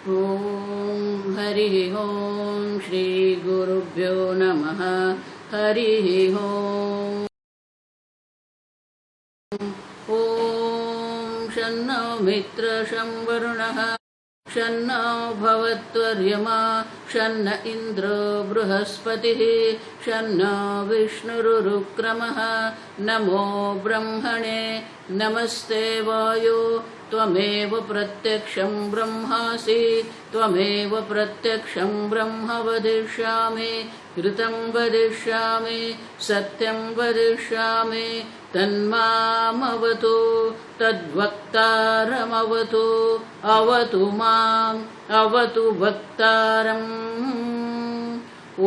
ॐ हरिः ॐ श्रीगुरुभ्यो नमः। हरिः ॐ। ॐ शन्नो मित्रशं वरुणः शन्नो भवत्वर्यमा शन्न इन्द्रो बृहस्पतिः शन्नो विष्णुरुक्रमः। नमो ब्रह्मणे नमस्ते वायो त्वमेव प्रत्यक्षं ब्रह्मासि त्वमेव प्रत्यक्षं ब्रह्म वदिष्यामि ऋतं वदिष्यामि सत्यं वदिष्यामि तन्मामवतु तद्वक्तारमवतु अवतु माम् अवतु वक्तारम्।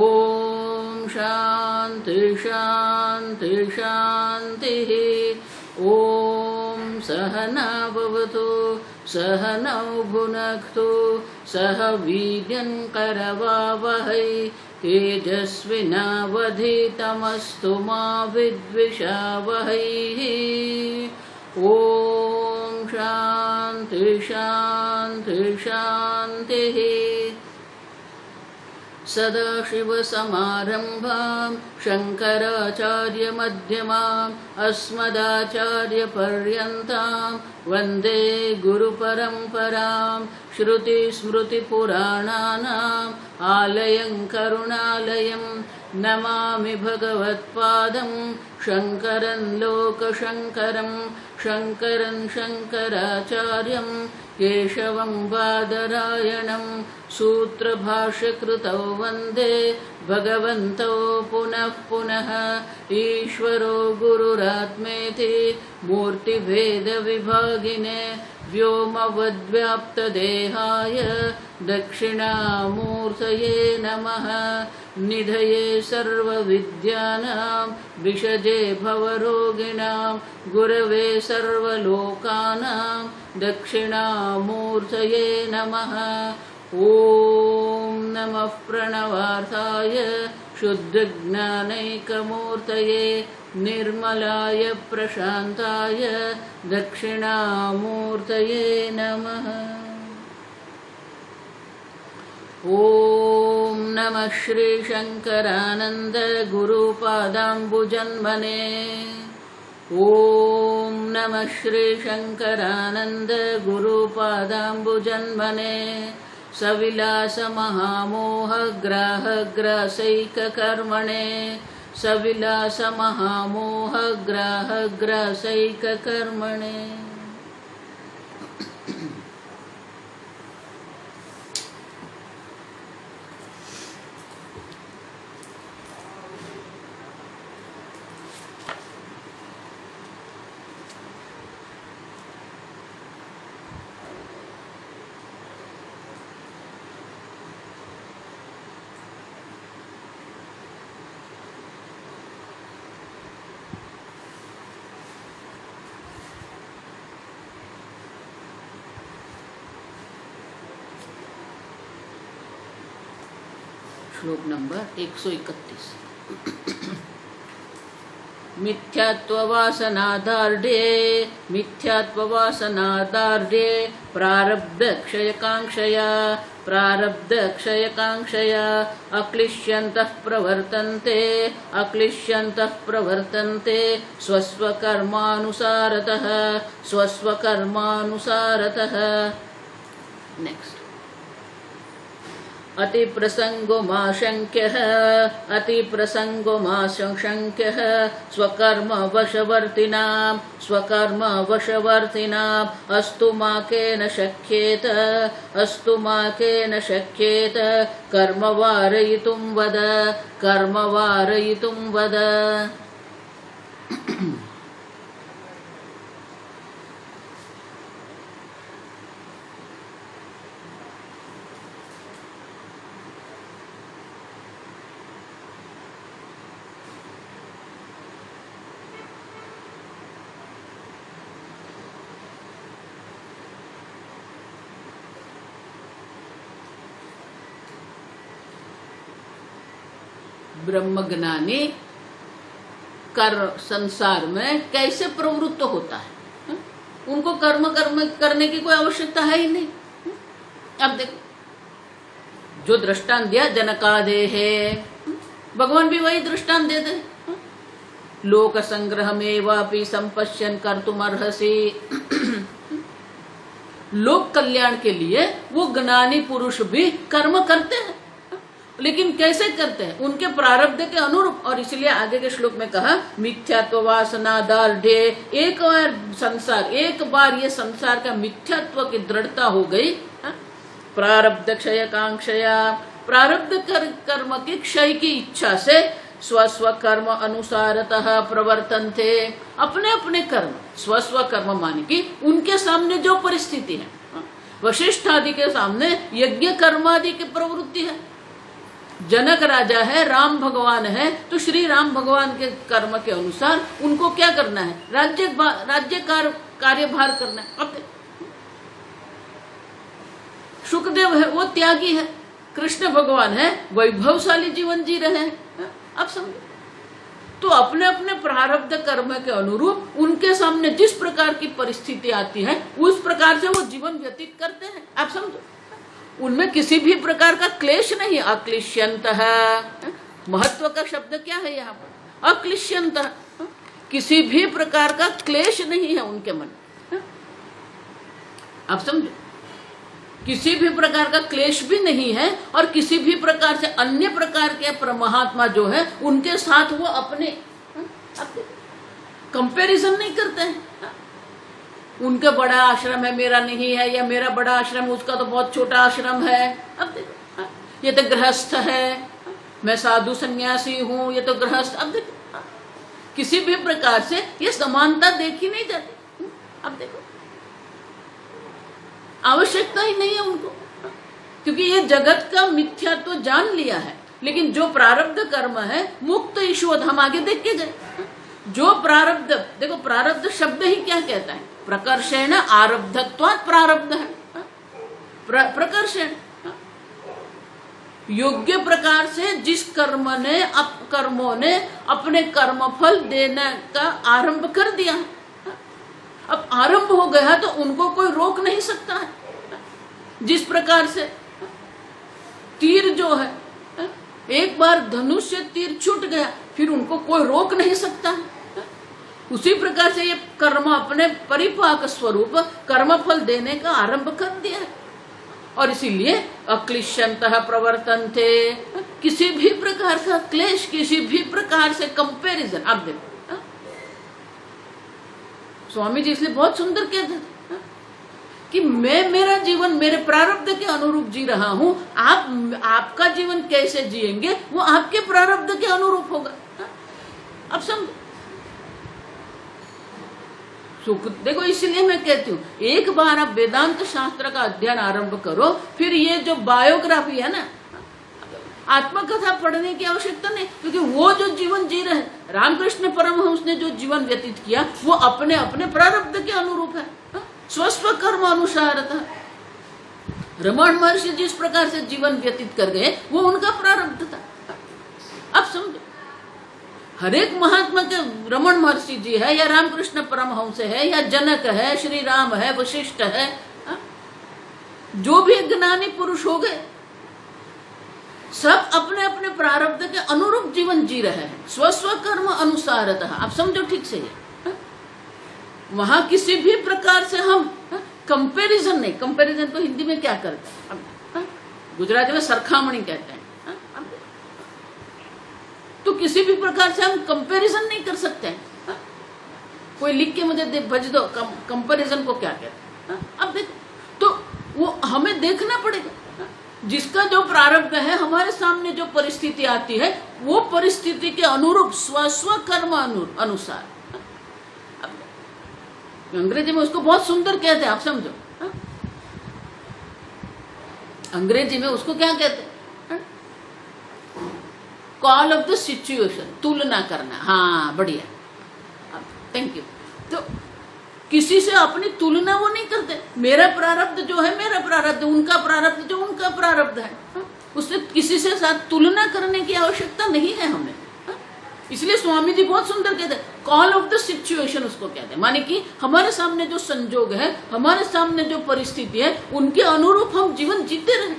ॐ शान्ति शान्ति शान्तिः। ॐ सहना भवतु सहनौ भुनक्तु सह वीर्यं करवावहै तेजस्विनावधीतमस्तु मा विद्विषावहै। ॐ शान्ति शान्ति शान्तिः। सदाशिवसमारम्भां शङ्कराचार्यमध्यमाम् अस्मदाचार्यपर्यन्तां वन्दे गुरुपरम्परां। श्रुतिस्मृतिपुराणानाम् आलयं करुणालयं नमामि भगवत्पादं शङ्करं लोकशङ्करं शङ्करं शङ्कराचार्यं केशवं बादरायणं सूत्रभाष्यकृतौ वन्दे भगवन्तौ पुनः पुनः। ईश्वरो गुरुरात्मेति मूर्तिभेदविभागिने व्योमवद्व्याप्तदेहाय दक्षिणामूर्तये नमः। निधये सर्वविद्यानां विषजे भवरोगिणां गुरवे सर्वलोकानां दक्षिणामूर्तये नमः। ॐ नमः प्रणवार्थाय शुद्धज्ञानैकमूर्तये निर्मलाय प्रशान्ताय दक्षिणामूर्तये नमः। ॐ नमः श्रीशङ्करानन्द गुरुपादाम्बुजन्मने। ॐ नमः श्रीशङ्करानन्द गुरुपादाम्बुजन्मने। सविलासमहामोहग्राहग्रासैककर्मणे सविलासमहामोहग्राहग्रासैककर्मणे। श्लोक नंबर 131। मिथ्यात्ववासनादार्ढ्ये प्रारब्धक्षयकाङ्क्षया अक्लिश्यन्तः प्रवर्तन्ते स्वस्वकर्मानुसारतः। नेक्स्ट। अतिप्रसंगो मा शङ्क्यः स्वकर्मवशवर्तिनाम् अस्तु मा केन शक्येत कर्म वारयितुं वद। ब्रह्मज्ञानी कर संसार में कैसे प्रवृत्त होता है। उनको कर्म करने की कोई आवश्यकता है ही नहीं। अब देखो जो दृष्टांत दिया जनकादेः, भगवान भी वही दृष्टांत देते हैं। लोक संग्रहमेवापि संपश्यन् कर्तुमर्हसि। लोक कल्याण के लिए वो ज्ञानी पुरुष भी कर्म करते हैं, लेकिन कैसे करते हैं? उनके प्रारब्ध के अनुरूप। और इसलिए आगे के श्लोक में कहा मिथ्यात्व वासना दार्ढ्य, एक बार ये संसार का मिथ्यात्व की दृढ़ता हो गई, प्रारब्ध क्षय कांक्षया, प्रारब्ध कर्म की क्षय की इच्छा से स्वस्व कर्म अनुसारतः प्रवर्तन्ते, अपने अपने कर्म, स्वस्व कर्म माने कि उनके सामने जो परिस्थिति है, वशिष्ठ आदि के सामने यज्ञ कर्मादि की प्रवृत्ति है, जनक राजा है, राम भगवान है, तो श्री राम भगवान के कर्म के अनुसार उनको क्या करना है? राज्य कार्यभार करना है। अब सुखदेव है वो त्यागी है, कृष्ण भगवान है वैभवशाली जीवन जी रहे हैं। अब समझो, तो अपने अपने प्रारब्ध कर्म के अनुरूप उनके सामने जिस प्रकार की परिस्थिति आती है उस प्रकार से वो जीवन व्यतीत करते हैं। आप समझो, उनमें किसी भी प्रकार का क्लेश नहीं। अक्लिश्यन्तः, महत्व का शब्द क्या है यहाँ पर? अक्लिश्यन्तः, किसी भी प्रकार का क्लेश नहीं है उनके मन। आप समझो, किसी भी प्रकार का क्लेश भी नहीं है, और किसी भी प्रकार से अन्य प्रकार के महात्मा जो है उनके साथ वो अपने कंपैरिजन नहीं करते हैं। उनका बड़ा आश्रम है, मेरा नहीं है, या मेरा बड़ा आश्रम है, उसका तो बहुत छोटा आश्रम है। अब देखो, ये तो गृहस्थ है, मैं साधु सन्यासी हूँ, ये तो गृहस्थ। अब देखो, किसी भी प्रकार से ये समानता देखी नहीं जाती। अब देखो, आवश्यकता ही नहीं है उनको, क्योंकि ये जगत का मिथ्यात्व तो जान लिया है। लेकिन जो प्रारब्ध कर्म है, मुक्त ईश्वर, हम आगे देख के गए, जो प्रारब्ध, देखो प्रारब्ध शब्द ही क्या कहता है? प्रकर्षेण आरब्धत्वात् प्रारब्ध है। प्रकर्षण, योग्य प्रकार से जिस कर्मों ने अपने कर्मफल देने का आरंभ कर दिया है, अब आरंभ हो गया तो उनको कोई रोक नहीं सकता है। जिस प्रकार से तीर जो है, एक बार धनुष से तीर छूट गया, फिर उनको कोई रोक नहीं सकता है। उसी प्रकार से ये कर्म अपने परिपाक स्वरूप कर्मफल देने का आरंभ कर दिया है। और इसीलिए अक्लिश्यन्तः प्रवर्तन्ते, किसी भी प्रकार का क्लेश, किसी भी प्रकार से कंपैरिजन। आप देखो, स्वामी जी इसलिए बहुत सुंदर कहते थे कि मैं मेरा जीवन मेरे प्रारब्ध के अनुरूप जी रहा हूं, आपका जीवन कैसे जिएंगे वो आपके प्रारब्ध के अनुरूप होगा। अब समझो, सुख देखो, इसलिए मैं कहती हूँ एक बार आप वेदांत शास्त्र का अध्ययन आरंभ करो, फिर ये जो बायोग्राफी है ना, आत्मकथा पढ़ने की आवश्यकता नहीं, क्योंकि वो जो जीवन जी रहे, रामकृष्ण परमहंस ने जो जीवन व्यतीत किया वो अपने अपने प्रारब्ध के अनुरूप है, स्वस्व कर्म अनुसार था। रमण महर्षि जिस प्रकार से जीवन व्यतीत कर गए वो उनका प्रारब्ध था। अब समझो, हर एक महात्मा के, रमण महर्षि जी है या रामकृष्ण परमहंस है या जनक है, श्री राम है, वशिष्ठ है, जो भी ज्ञानी पुरुष हो गए, सब अपने अपने प्रारब्ध के अनुरूप जीवन जी रहे हैं, स्वस्व कर्म अनुसारतः। आप समझो ठीक से, वहां किसी भी प्रकार से हम कंपैरिजन नहीं, कंपैरिजन तो हिंदी में क्या करते हैं, गुजराती में सरखामणी कहते हैं। तो किसी भी प्रकार से हम कंपैरिजन नहीं कर सकते हैं। कोई लिख के मुझे भेज दो, कंपैरिजन को क्या कहते हैं। अब देखो, तो वो हमें देखना पड़ेगा, जिसका जो प्रारब्ध है, हमारे सामने जो परिस्थिति आती है वो परिस्थिति के अनुरूप स्वस्व कर्म अनुसार। अंग्रेजी में उसको बहुत सुंदर कहते हैं, आप समझो, अंग्रेजी में उसको क्या कहते हैं? कॉल ऑफ द सिचुएशन, तुलना करना। हाँ, बढ़िया, थैंक यू। तो किसी से अपनी तुलना वो नहीं करते, मेरा प्रारब्ध जो है मेरा प्रारब्ध, उनका प्रारब्ध जो उनका प्रारब्ध है, उससे किसी से साथ तुलना करने की आवश्यकता नहीं है हमें। इसलिए स्वामी जी बहुत सुंदर कहते हैं, कॉल ऑफ द सिचुएशन उसको कहते हैं, माने कि हमारे सामने जो संजोग है, हमारे सामने जो परिस्थिति है, उनके अनुरूप हम जीवन जीते रहे।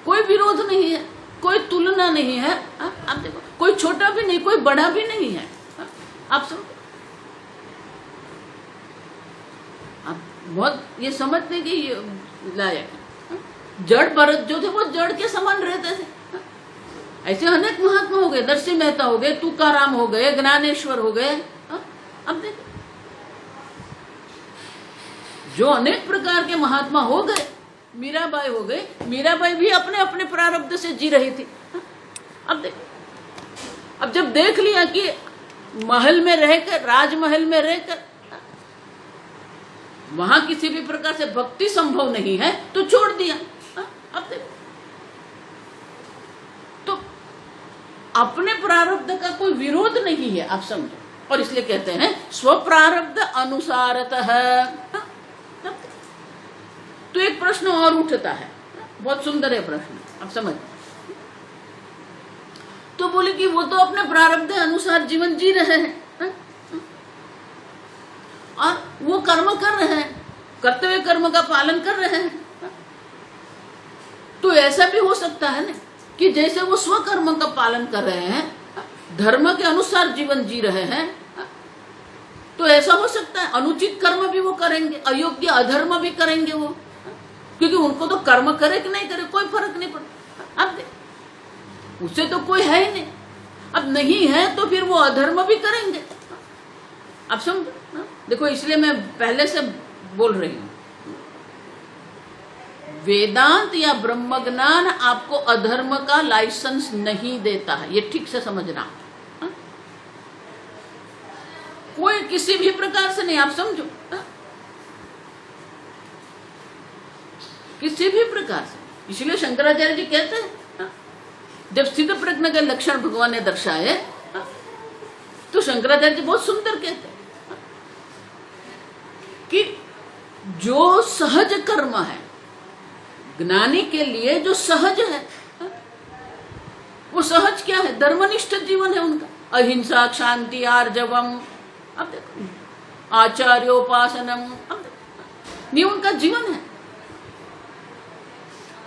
कोई विरोध नहीं है, कोई तुलना नहीं है। आप देखो, कोई छोटा भी नहीं, कोई बड़ा भी नहीं है। आप समझो, आप बहुत ये समझते कि लायक है। जड़ भरत जो थे वो जड़ के समान रहते थे। ऐसे अनेक महात्मा हो गए, नरसिंह मेहता हो गए, तुकाराम हो गए, ज्ञानेश्वर हो गए। अब देखो, जो अनेक प्रकार के महात्मा हो गए, मीराबाई हो गई, मीराबाई भी अपने अपने प्रारब्ध से जी रही थी। अब देखो, अब जब देख लिया कि महल में रहकर, राजमहल में रहकर वहां किसी भी प्रकार से भक्ति संभव नहीं है, तो छोड़ दिया। अब देखो, तो अपने प्रारब्ध का कोई विरोध नहीं है, आप समझो। और इसलिए कहते हैं स्वप्रारब्ध अनुसारतः। तो एक प्रश्न और उठता है, बहुत सुंदर है प्रश्न, आप समझ। तो बोले कि वो तो अपने प्रारब्ध अनुसार जीवन जी रहे हैं और वो कर्म कर रहे हैं, करते हुए कर्म का पालन कर रहे हैं। तो ऐसा भी हो सकता है ना कि जैसे वो स्वकर्म का पालन कर रहे हैं, धर्म के अनुसार जीवन जी रहे हैं, तो ऐसा हो सकता है अनुचित कर्म भी वो करेंगे, अयोग्य अधर्म भी करेंगे वो, क्योंकि उनको तो कर्म करे कि नहीं करे कोई फर्क नहीं पड़ता। अब उससे तो कोई है ही नहीं, अब नहीं है तो फिर वो अधर्म भी करेंगे। अब समझो, देखो इसलिए मैं पहले से बोल रही हूं, वेदांत या ब्रह्म ज्ञान आपको अधर्म का लाइसेंस नहीं देता है, ये ठीक से समझना। कोई किसी भी प्रकार से नहीं, आप समझो, किसी भी प्रकार से। इसलिए शंकराचार्य जी कहते हैं, जब स्थित प्रज्ञ के लक्षण भगवान ने दर्शाए, तो शंकराचार्य जी बहुत सुंदर कहते हैं कि जो सहज कर्म है, ज्ञानी के लिए जो सहज है, वो सहज क्या है? धर्मनिष्ठ जीवन है उनका, अहिंसा, शांति, आर्जवम, अब देखो, आचार्योपासनम, ये उनका जीवन है।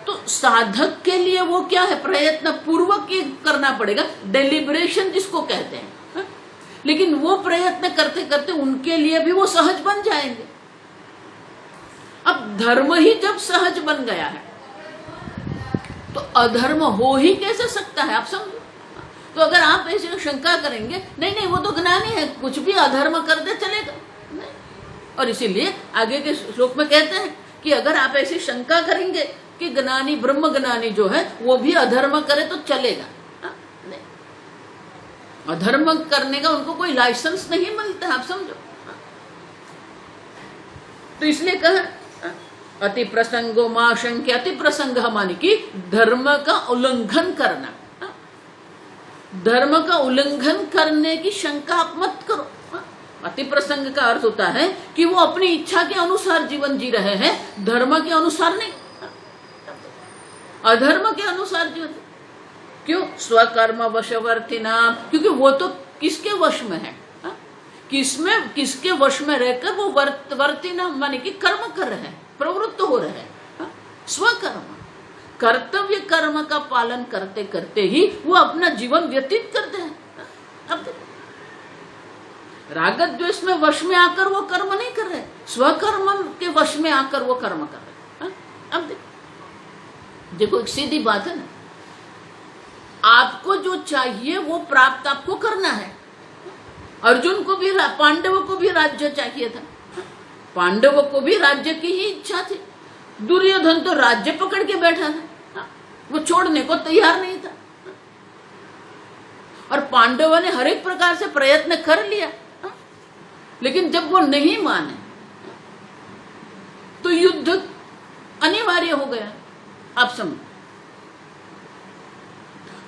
तो साधक के लिए वो क्या है? प्रयत्न पूर्वक ये करना पड़ेगा, डेलिब्रेशन जिसको कहते हैं। लेकिन वो प्रयत्न करते करते उनके लिए भी वो सहज बन जाएंगे। अब धर्म ही जब सहज बन गया है, तो अधर्म हो ही कैसे सकता है? आप समझो। तो अगर आप ऐसे शंका करेंगे, नहीं नहीं वो तो ज्ञानी है, कुछ भी अधर्म कर दे चलेगा, नहीं। और इसीलिए आगे के श्लोक में कहते हैं कि अगर आप ऐसी शंका करेंगे कि ज्ञानी, ब्रह्म ज्ञानी जो है वो भी अधर्म करे तो चलेगा, नहीं। अधर्म करने का उनको कोई लाइसेंस नहीं मिलता, आप समझो। तो इसलिए कहा अति प्रसंगो मां शंक्य, अति प्रसंग माने कि धर्म का उल्लंघन करना, धर्म का उल्लंघन करने की शंका आप मत करो। अति प्रसंग का अर्थ होता है कि वो अपनी इच्छा के अनुसार जीवन जी रहे हैं, धर्म के अनुसार नहीं, अधर्म के अनुसार जीवन। क्यों? स्वकर्म वशवर्तिना, क्योंकि वो तो किसके वश में है? किसमें, किसके वश में रहकर वो वर्तिना माने कि कर्म कर रहे हैं, प्रवृत्त हो रहे हैं। स्वकर्म, कर्तव्य कर्म का पालन करते करते ही वो अपना जीवन व्यतीत करते हैं। अब राग द्वेष में वश में आकर वो कर्म नहीं कर रहे, स्वकर्म के वश में आकर वो कर्म कर रहे। अब देखो एक सीधी बात है ना, आपको जो चाहिए वो प्राप्त आपको करना है। अर्जुन को भी, पांडवों को भी राज्य चाहिए था, पांडवों को भी राज्य की ही इच्छा थी। दुर्योधन तो राज्य पकड़ के बैठा था, वो छोड़ने को तैयार नहीं था। और पांडवों ने हर एक प्रकार से प्रयत्न कर लिया, लेकिन जब वो नहीं माने तो युद्ध अनिवार्य हो गया। आप समझो,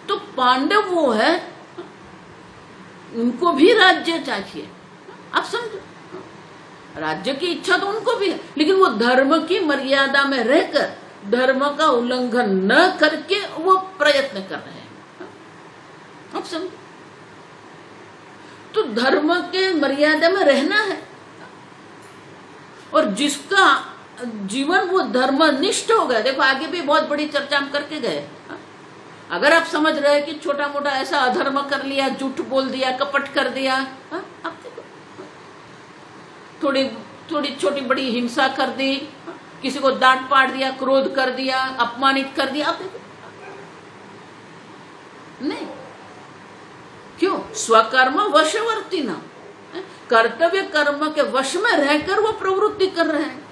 तो पांडव वो है, उनको भी राज्य चाहिए। आप समझो, राज्य की इच्छा तो उनको भी है, लेकिन वो धर्म की मर्यादा में रहकर धर्म का उल्लंघन न करके वो प्रयत्न कर रहे हैं। आप समझो, तो धर्म के मर्यादा में रहना है। और जिसका जीवन वो धर्मनिष्ठ हो गया। देखो आगे भी बहुत बड़ी चर्चा हम करके गए। अगर आप समझ रहे हैं कि छोटा मोटा ऐसा अधर्म कर लिया, झूठ बोल दिया, कपट कर दिया, आप देखो थोड़ी थोड़ी छोटी बड़ी हिंसा कर दी, किसी को डांट पाट दिया, क्रोध कर दिया, अपमानित कर दिया, आप देखो नहीं। क्यों? स्वकर्म वशवर्ती न, कर्तव्य कर्म के वश में रहकर वो प्रवृत्ति कर रहे हैं,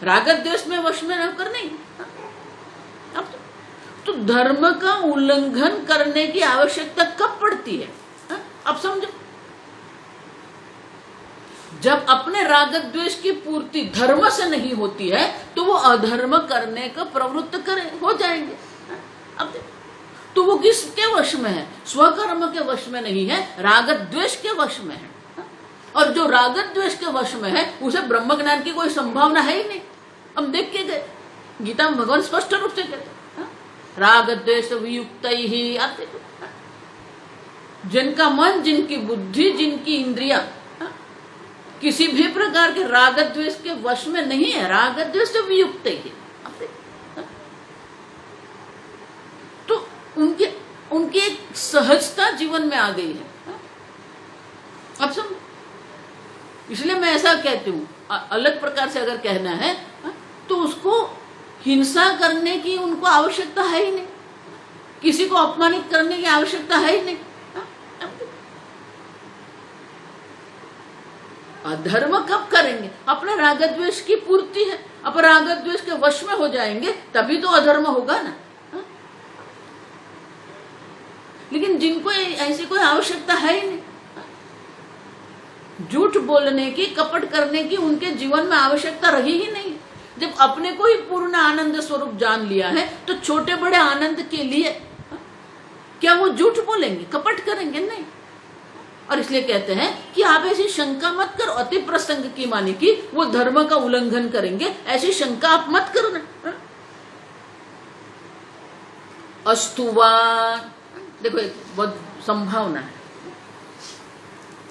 राग द्वेष में वश में रहकर नहीं। अब तो धर्म का उल्लंघन करने की आवश्यकता कब पड़ती है? अब समझो, जब अपने राग द्वेष की पूर्ति धर्म से नहीं होती है तो वो अधर्म करने का प्रवृत्त करे हो जाएंगे। अब तो वो किसके वश में है? स्वकर्म के वश में नहीं है, राग द्वेष के वश में है। और जो राग द्वेष के वश में है उसे ब्रह्म ज्ञान की कोई संभावना है ही नहीं। हम देख के गए, गीता में भगवान स्पष्ट रूप से कहते हैं राग द्वेष वियुक्त ही। आप देखो, जिनका मन, जिनकी बुद्धि, जिनकी इंद्रिया किसी भी प्रकार के राग द्वेष के वश में नहीं है, राग द्वेष से वियुक्त ही है, तो उनकी एक सहजता जीवन में आ गई है। अब समझो, इसलिए मैं ऐसा कहती हूँ, अलग प्रकार से अगर कहना है तो उसको हिंसा करने की उनको आवश्यकता है ही नहीं, किसी को अपमानित करने की आवश्यकता है ही नहीं। अधर्म कब करेंगे? अपने राग द्वेष की पूर्ति है, अब राग द्वेष के वश में हो जाएंगे तभी तो अधर्म होगा ना। लेकिन जिनको ऐसी कोई आवश्यकता है ही नहीं, झूठ बोलने की, कपट करने की उनके जीवन में आवश्यकता रही ही नहीं। जब अपने को ही पूर्ण आनंद स्वरूप जान लिया है तो छोटे बड़े आनंद के लिए क्या वो झूठ बोलेंगे, कपट करेंगे? नहीं। और इसलिए कहते हैं कि आप ऐसी शंका मत करो, अति प्रसंग की माने कि वो धर्म का उल्लंघन करेंगे, ऐसी शंका आप मत करना। अस्तुवा, देखो एक बहुत संभावना है।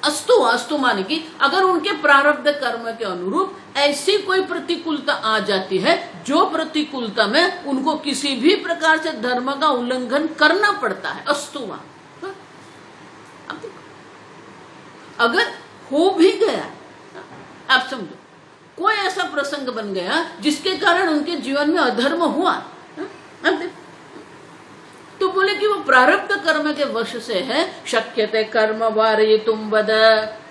अस्तु, अस्तु माने कि अगर उनके प्रारब्ध कर्म के अनुरूप ऐसी कोई प्रतिकूलता आ जाती है जो प्रतिकूलता में उनको किसी भी प्रकार से धर्म का उल्लंघन करना पड़ता है, अस्तुवा। अगर हो भी गया, आप समझो कोई ऐसा प्रसंग बन गया जिसके कारण उनके जीवन में अधर्म हुआ, तो बोले कि वो प्रारब्ध कर्म के वश से है। शक्यते कर्म वारयितुम वद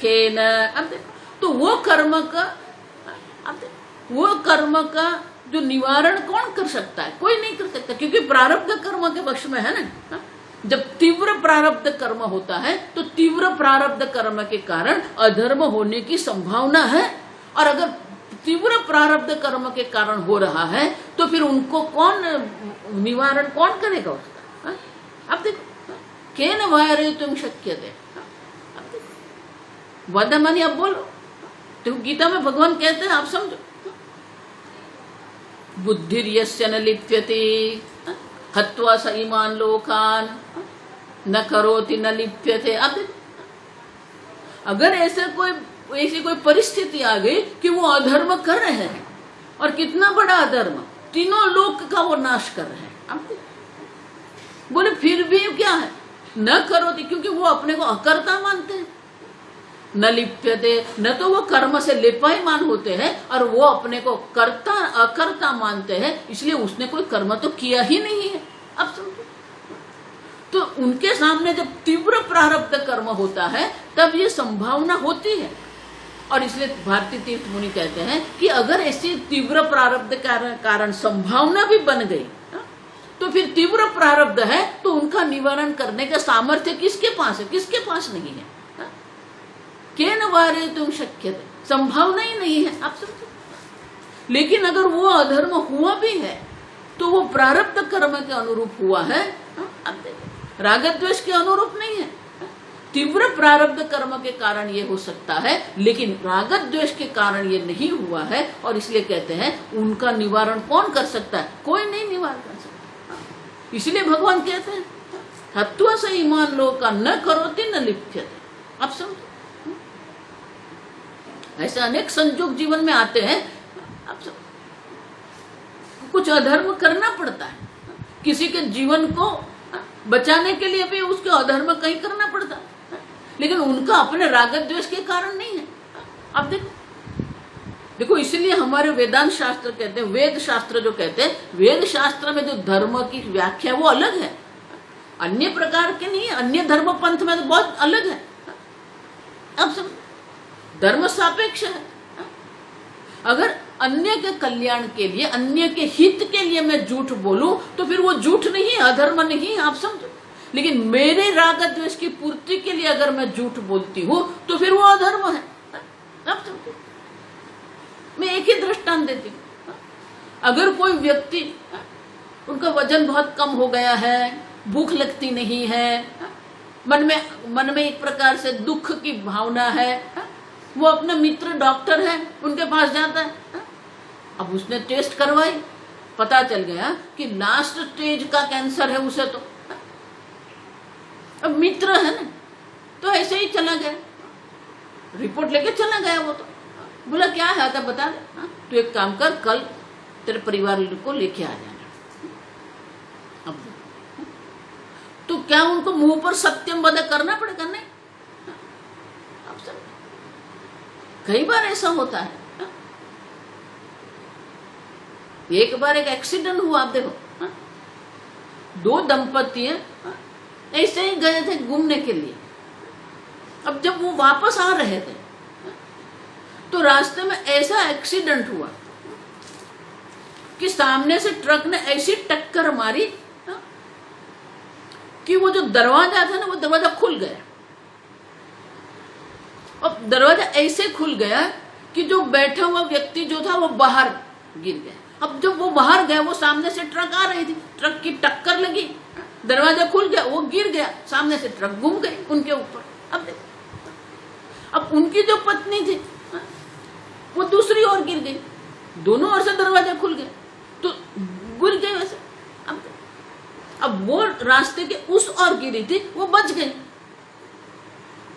केन, तो वो कर्म का जो निवारण कौन कर सकता है? कोई नहीं कर सकता, क्योंकि प्रारब्ध कर्म के वश में है ना। जब तीव्र प्रारब्ध कर्म होता है तो तीव्र प्रारब्ध कर्म के कारण अधर्म होने की संभावना है। और अगर तीव्र प्रारब्ध कर्म के कारण हो रहा है तो फिर उनको कौन निवारण कौन करेगा उसका? अब देखो, केन वारयितुम शक्यते, वद माने अब बोलो, तो गीता में भगवान कहते हैं, आप समझो, बुद्धिर्यस्य न लिप्यते हत्वा स इमान् लोकान् न करोति न लिप्यते। अब अगर ऐसी कोई परिस्थिति आ गई कि वो अधर्म कर रहे हैं, और कितना बड़ा अधर्म, तीनों लोक का वो नाश कर रहे हैं, अब बोले फिर भी क्या है? न करोति, क्योंकि वो अपने को अकर्ता मानते हैं। न लिप्यते, न तो वो कर्म से लिपायमान होते हैं और वो अपने को कर्ता अकर्ता मानते हैं, इसलिए उसने कोई कर्म तो किया ही नहीं है। अब समझो, तो उनके सामने जब तीव्र प्रारब्ध कर्म होता है तब ये संभावना होती है। और इसलिए भारती तीर्थ मुनि कहते हैं कि अगर ऐसी तीव्र प्रारब्ध कारण संभावना भी बन गई तो फिर तीव्र प्रारब्ध है तो उनका निवारण करने का सामर्थ्य किसके पास है? किसके पास नहीं है? केन वारयितुम शक्यते, संभावना ही नहीं है, आप समझो। लेकिन अगर वो अधर्म हुआ भी है तो वो प्रारब्ध कर्म के अनुरूप हुआ है, अब देखो, राग द्वेष के अनुरूप नहीं है। तीव्र प्रारब्ध कर्म के कारण ये हो सकता है, लेकिन राग द्वेष के कारण ये नहीं हुआ है। और इसलिए कहते हैं उनका निवारण कौन कर सकता है? कोई नहीं निवारण कर सकता। इसलिए भगवान कहते हैं हत्वा स इमान् लोकान् न करोति न लिप्यते। आप समझो, ऐसे अनेक संजोग जीवन में आते हैं। आप कुछ अधर्म करना पड़ता है, किसी के जीवन को बचाने के लिए भी उसके अधर्म कहीं करना पड़ता है, लेकिन उनका अपने राग द्वेष के कारण नहीं है। अब देखो इसलिए हमारे वेदांत शास्त्र कहते हैं, वेद शास्त्र जो कहते हैं, वेद शास्त्र में जो धर्म की व्याख्या वो अलग है, अन्य प्रकार के नहीं, अन्य धर्म पंथ में तो बहुत अलग है। अब सब धर्म सापेक्ष है। अगर अन्य के कल्याण के लिए, अन्य के हित के लिए मैं झूठ बोलूं तो फिर वो झूठ नहीं है, अधर्म नहीं है, आप समझो। लेकिन मेरे राग द्वेष की पूर्ति के लिए अगर मैं झूठ बोलती हूं तो फिर वो अधर्म है। आप समझो, मैं एक ही दृष्टांत देती हूँ। अगर कोई व्यक्ति, उनका वजन बहुत कम हो गया है, भूख लगती नहीं है, मन में एक प्रकार से दुख की भावना है, वो अपना मित्र डॉक्टर है, उनके पास जाता है। अब उसने टेस्ट करवाई, पता चल गया कि लास्ट स्टेज का कैंसर है उसे। तो अब मित्र है ना, तो ऐसे ही चला गया, रिपोर्ट लेके चला गया। वो तो बोला क्या है आता बता दे, तो एक काम कर, कल तेरे परिवार को लेके आ जाना। अब तो क्या उनको मुंह पर सत्यम वद करना पड़ेगा? नहीं। अब सब कई बार ऐसा होता है। एक बार एक एक्सीडेंट हुआ, आप देखो, दो दंपति ऐसे ही गए थे घूमने के लिए। अब जब वो वापस आ रहे थे तो रास्ते में ऐसा एक्सीडेंट हुआ कि सामने से ट्रक ने ऐसी टक्कर मारी कि वो जो दरवाजा था ना, वो दरवाजा खुल गया। अब दरवाजा ऐसे खुल गया कि जो बैठा हुआ व्यक्ति जो था वो बाहर गिर गया। अब जब वो बाहर गया, वो सामने से ट्रक आ रही थी, ट्रक की टक्कर लगी, दरवाजा खुल गया, वो गिर गया, सामने से ट्रक घूम गई उनके ऊपर। अब देखो, अब उनकी जो पत्नी थी वो दूसरी ओर गिर गई, दोनों ओर से दरवाजा खुल गया तो गिर गए वैसे। अब वो रास्ते के उस ओर गिरी थी, वो बच गई,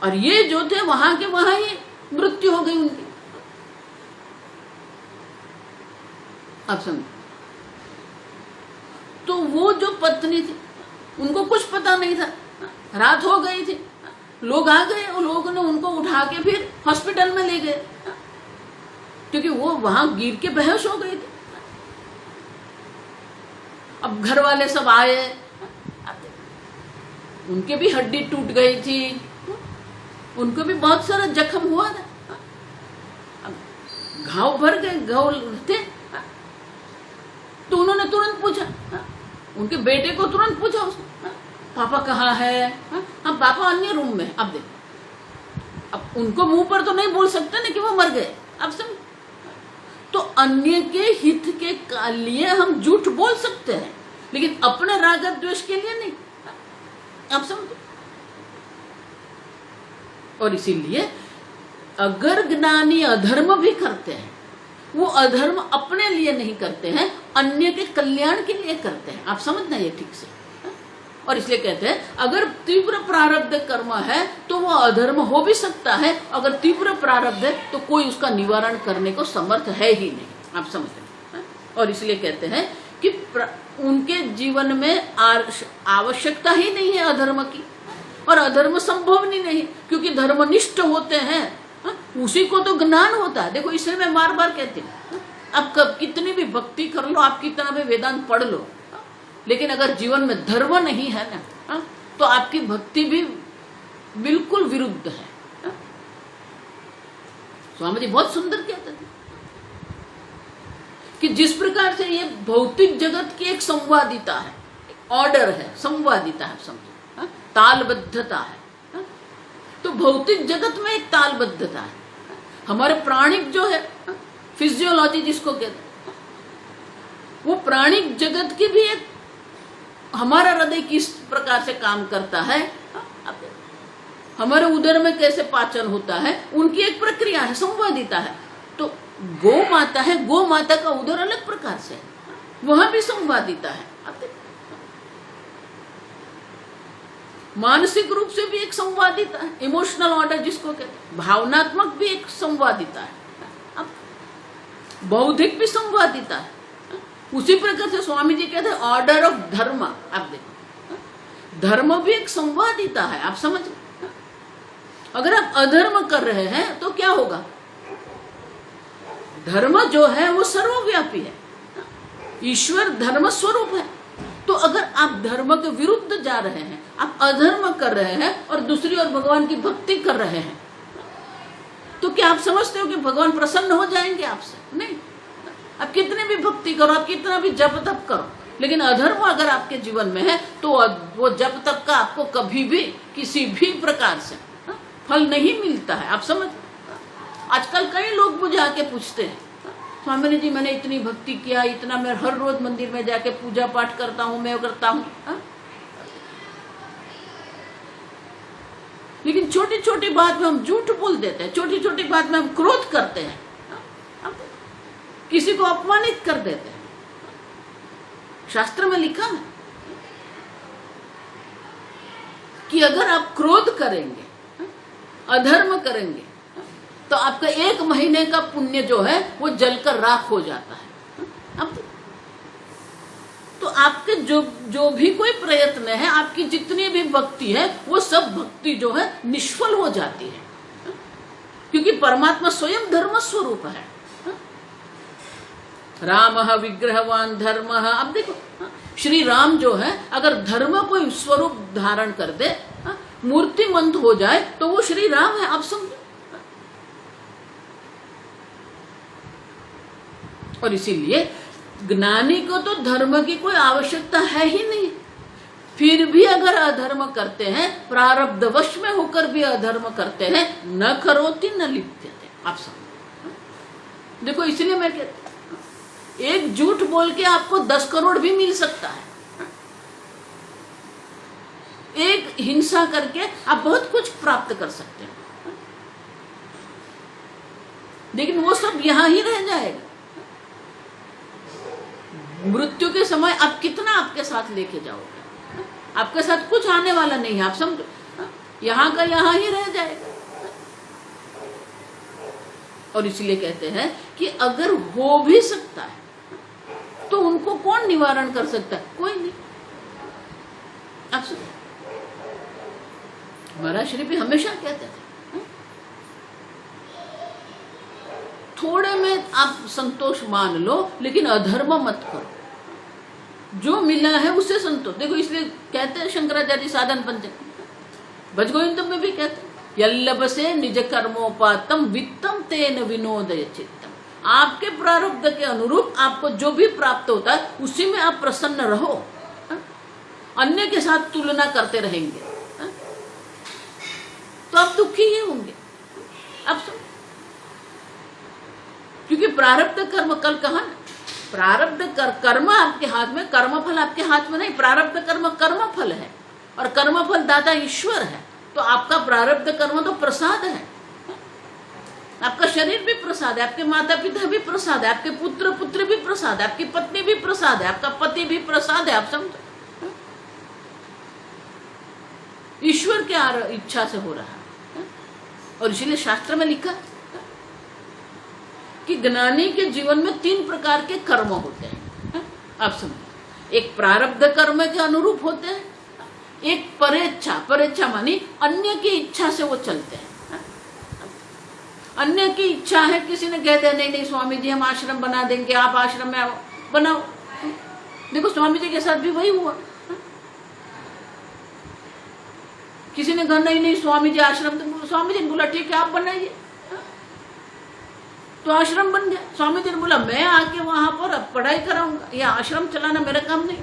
और ये जो थे वहां के वहां ही मृत्यु हो गई उनकी। अब समझ, तो वो जो पत्नी थी उनको कुछ पता नहीं था, रात हो गई थी, लोग आ गए, उन लोगों ने उनको उठा के फिर हॉस्पिटल में ले गए, क्योंकि वो वहां गिर के बेहोश हो गई थी। अब घर वाले सब आए, उनके भी हड्डी टूट गई थी, उनको भी बहुत सारा जख्म हुआ था, घाव भर गए, घाव थे। तो उन्होंने तुरंत पूछा, उनके बेटे को तुरंत पूछा उसने, पापा कहाँ है? हाँ पापा अन्य रूम में। अब देखो, अब उनको मुंह पर तो नहीं बोल सकते ना कि वो मर गए। अब समझ, तो अन्य के हित के लिए हम झूठ बोल सकते हैं, लेकिन अपने राग द्वेष के लिए नहीं। आप समझो, और इसीलिए अगर ज्ञानी अधर्म भी करते हैं, वो अधर्म अपने लिए नहीं करते हैं, अन्य के कल्याण के लिए करते हैं। आप समझना ये ठीक से। और इसलिए कहते हैं अगर तीव्र प्रारब्ध कर्म है तो वो अधर्म हो भी सकता है, अगर तीव्र प्रारब्ध है तो कोई उसका निवारण करने को समर्थ है ही नहीं। आप समझते हैं। और इसलिए कहते हैं कि उनके जीवन में आवश्यकता ही नहीं है अधर्म की, और अधर्म संभव नहीं, क्योंकि धर्मनिष्ठ होते हैं, उसी को तो ज्ञान होता है। देखो इसलिए मैं बार बार कहती हूँ, आप कब कितनी भी भक्ति कर लो, आप कितना भी वेदांत पढ़ लो, लेकिन अगर जीवन में धर्म नहीं है ना, तो आपकी भक्ति भी बिल्कुल विरुद्ध है। स्वामी जी बहुत सुंदर कहते थे कि जिस प्रकार से ये भौतिक जगत की एक संवादिता है, ऑर्डर है, संवादिता है, समझो, तालबद्धता है, तो भौतिक जगत में एक तालबद्धता है। हमारे प्राणिक जो है, फिजियोलॉजी जिसको कहते हैं, वो प्राणिक जगत की भी एक, हमारा हृदय किस प्रकार से काम करता है, हमारे उदर में कैसे पाचन होता है, उनकी एक प्रक्रिया है, संवादिता है। तो गौ माता है, गौ माता का उदर अलग प्रकार से, वहां भी संवादिता है। मानसिक रूप से भी एक संवादिता है, इमोशनल ऑर्डर जिसको कहते हैं, भावनात्मक भी एक संवादिता है, बौद्धिक भी संवादिता है, उसी प्रकार से स्वामी जी कहते हैं ऑर्डर ऑफ धर्म। आप देखो धर्म भी एक संवादिता है, आप समझ। अगर आप अधर्म कर रहे हैं तो क्या होगा? धर्म जो है वो सर्वव्यापी है, ईश्वर धर्म स्वरूप है। तो अगर आप धर्म के विरुद्ध जा रहे हैं, आप अधर्म कर रहे हैं और दूसरी ओर भगवान की भक्ति कर रहे हैं, तो क्या आप समझते हो कि भगवान प्रसन्न हो जाएंगे आपसे? नहीं। आप कितने भी भक्ति करो, आप कितना भी जप तप करो, लेकिन अधर्म अगर आपके जीवन में है तो वो जप तप का आपको कभी भी किसी भी प्रकार से फल नहीं मिलता है। आप समझ। आजकल कई लोग मुझे आके पूछते हैं, स्वामी जी मैंने इतनी भक्ति किया, इतना मैं हर रोज मंदिर में जाके पूजा पाठ करता हूँ, मैं करता हूँ, लेकिन छोटी छोटी बात में हम झूठ बोल देते हैं, छोटी छोटी बात में हम क्रोध करते हैं, किसी को अपमानित कर देते हैं। शास्त्र में लिखा है कि अगर आप क्रोध करेंगे, अधर्म करेंगे, तो आपका 1 महीने का पुण्य जो है वो जलकर राख हो जाता है। अब तो आपके जो भी कोई प्रयत्न है, आपकी जितनी भी भक्ति है, वो सब भक्ति जो है निष्फल हो जाती है, क्योंकि परमात्मा स्वयं धर्म स्वरूप है। राम विग्रहवान धर्म। अब देखो श्री राम जो है अगर धर्म को स्वरूप धारण कर दे, मूर्तिमंत हो जाए, तो वो श्री राम है। आप समझो। और इसीलिए ज्ञानी को तो धर्म की कोई आवश्यकता है ही नहीं, फिर भी अगर अधर्म करते हैं, प्रारब्धवश में होकर भी अधर्म करते हैं, न करोति न लिप्यते। आप समझो। देखो इसलिए मैं कहती हूं, एक झूठ बोल के आपको 10 करोड़ भी मिल सकता है, एक हिंसा करके आप बहुत कुछ प्राप्त कर सकते हैं, लेकिन वो सब यहां ही रह जाएगा। मृत्यु के समय आप कितना आपके साथ लेके जाओगे? आपके साथ कुछ आने वाला नहीं है। आप समझो, यहां का यहां ही रह जाएगा। और इसलिए कहते हैं कि अगर हो भी सकता है तो उनको कौन निवारण कर सकता है? कोई नहीं। आप सुनो, महाराज श्री भी हमेशा कहते थे, थोड़े में आप संतोष मान लो, लेकिन अधर्म मत करो। जो मिला है उससे संतोष। देखो इसलिए कहते हैं शंकराचार्य साधन पंचक भजगोविंदम में भी कहते हैं, यल्लभसे निज कर्मोपातम वित्तम तेन विनोदय चित्तम। आपके प्रारब्ध के अनुरूप आपको जो भी प्राप्त होता है उसी में आप प्रसन्न रहो। अन्य के साथ तुलना करते रहेंगे तो आप दुखी ही होंगे। आप सब, क्योंकि प्रारब्ध कर्म कल कहा ना, प्रारब्ध कर्म आपके हाथ में, कर्मफल आपके हाथ में नहीं। प्रारब्ध कर्म कर्मफल है और कर्मफल दाता ईश्वर है। तो आपका प्रारब्ध कर्म तो प्रसाद है, आपका शरीर भी प्रसाद है, आपके माता पिता भी प्रसाद है, आपके पुत्र पुत्री भी प्रसाद है, आपकी पत्नी भी प्रसाद है, आपका पति भी प्रसाद है। आप समझो, ईश्वर की इच्छा से हो रहा है। और इसलिए शास्त्र में लिखा कि ज्ञानी के जीवन में 3 प्रकार के कर्म होते हैं। आप समझो, एक प्रारब्ध कर्म के अनुरूप होते हैं, एक परेच्छा, परेच्छा मानी अन्य की इच्छा से वो चलते हैं। अन्य की इच्छा है, किसी ने कह दिया नहीं नहीं स्वामी जी हम आश्रम बना देंगे, आप आश्रम में आओ, बनाओ। देखो स्वामी जी के साथ भी वही हुआ। किसी ने कहा नहीं नहीं स्वामी जी आश्रम, तो स्वामी जी ने बोला ठीक है आप बनाइए, तो आश्रम बन गया। स्वामी जी ने बोला मैं आके वहां पर अब पढ़ाई कराऊंगा, या आश्रम चलाना मेरा काम नहीं।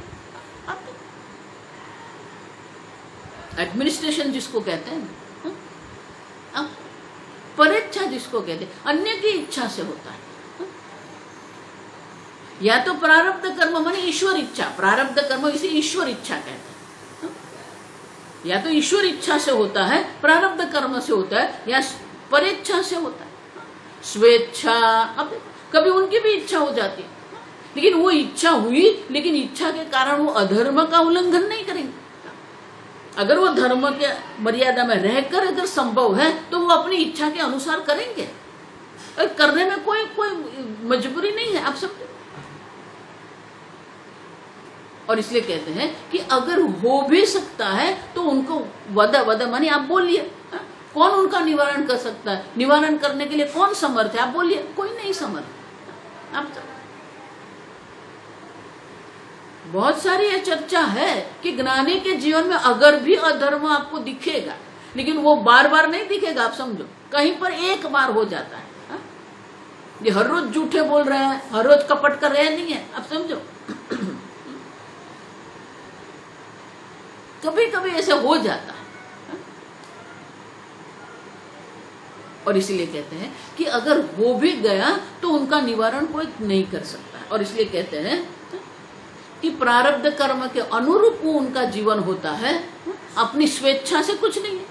एडमिनिस्ट्रेशन जिसको कहते हैं, परेच्छा जिसको कहते हैं, अन्य की इच्छा से होता है। या तो प्रारब्ध कर्म माने ईश्वर इच्छा, प्रारब्ध कर्म इसे ईश्वर इच्छा कहते हैं। या तो ईश्वर इच्छा से होता है, प्रारब्ध कर्म से होता है, या परेच्छा से होता है, स्वेच्छा। अब कभी उनकी भी इच्छा हो जाती है, लेकिन वो इच्छा हुई, लेकिन इच्छा के कारण वो अधर्म का उल्लंघन नहीं करेंगे। अगर वो धर्म के मर्यादा में रहकर अगर संभव है तो वो अपनी इच्छा के अनुसार करेंगे, और करने में कोई मजबूरी नहीं है। आप समझो, और इसलिए कहते हैं कि अगर हो भी सकता है तो उनको वद मानी आप बोलिए, कौन उनका निवारण कर सकता है? निवारण करने के लिए कौन समर्थ है? आप बोलिए, कोई नहीं समर्थ। आप तो बहुत सारी ये चर्चा है कि ज्ञानी के जीवन में अगर भी अधर्म आपको दिखेगा, लेकिन वो बार बार नहीं दिखेगा, आप समझो, कहीं पर एक बार हो जाता है। ये हर रोज झूठे बोल रहे हैं, हर रोज कपट कर रहे नहीं है, आप समझो। कभी कभी ऐसे हो जाता है। और इसलिए कहते हैं कि अगर हो भी गया तो उनका निवारण कोई नहीं कर सकता। और इसलिए कहते हैं कि प्रारब्ध कर्म के अनुरूप वो उनका जीवन होता है, अपनी स्वेच्छा से कुछ नहीं है।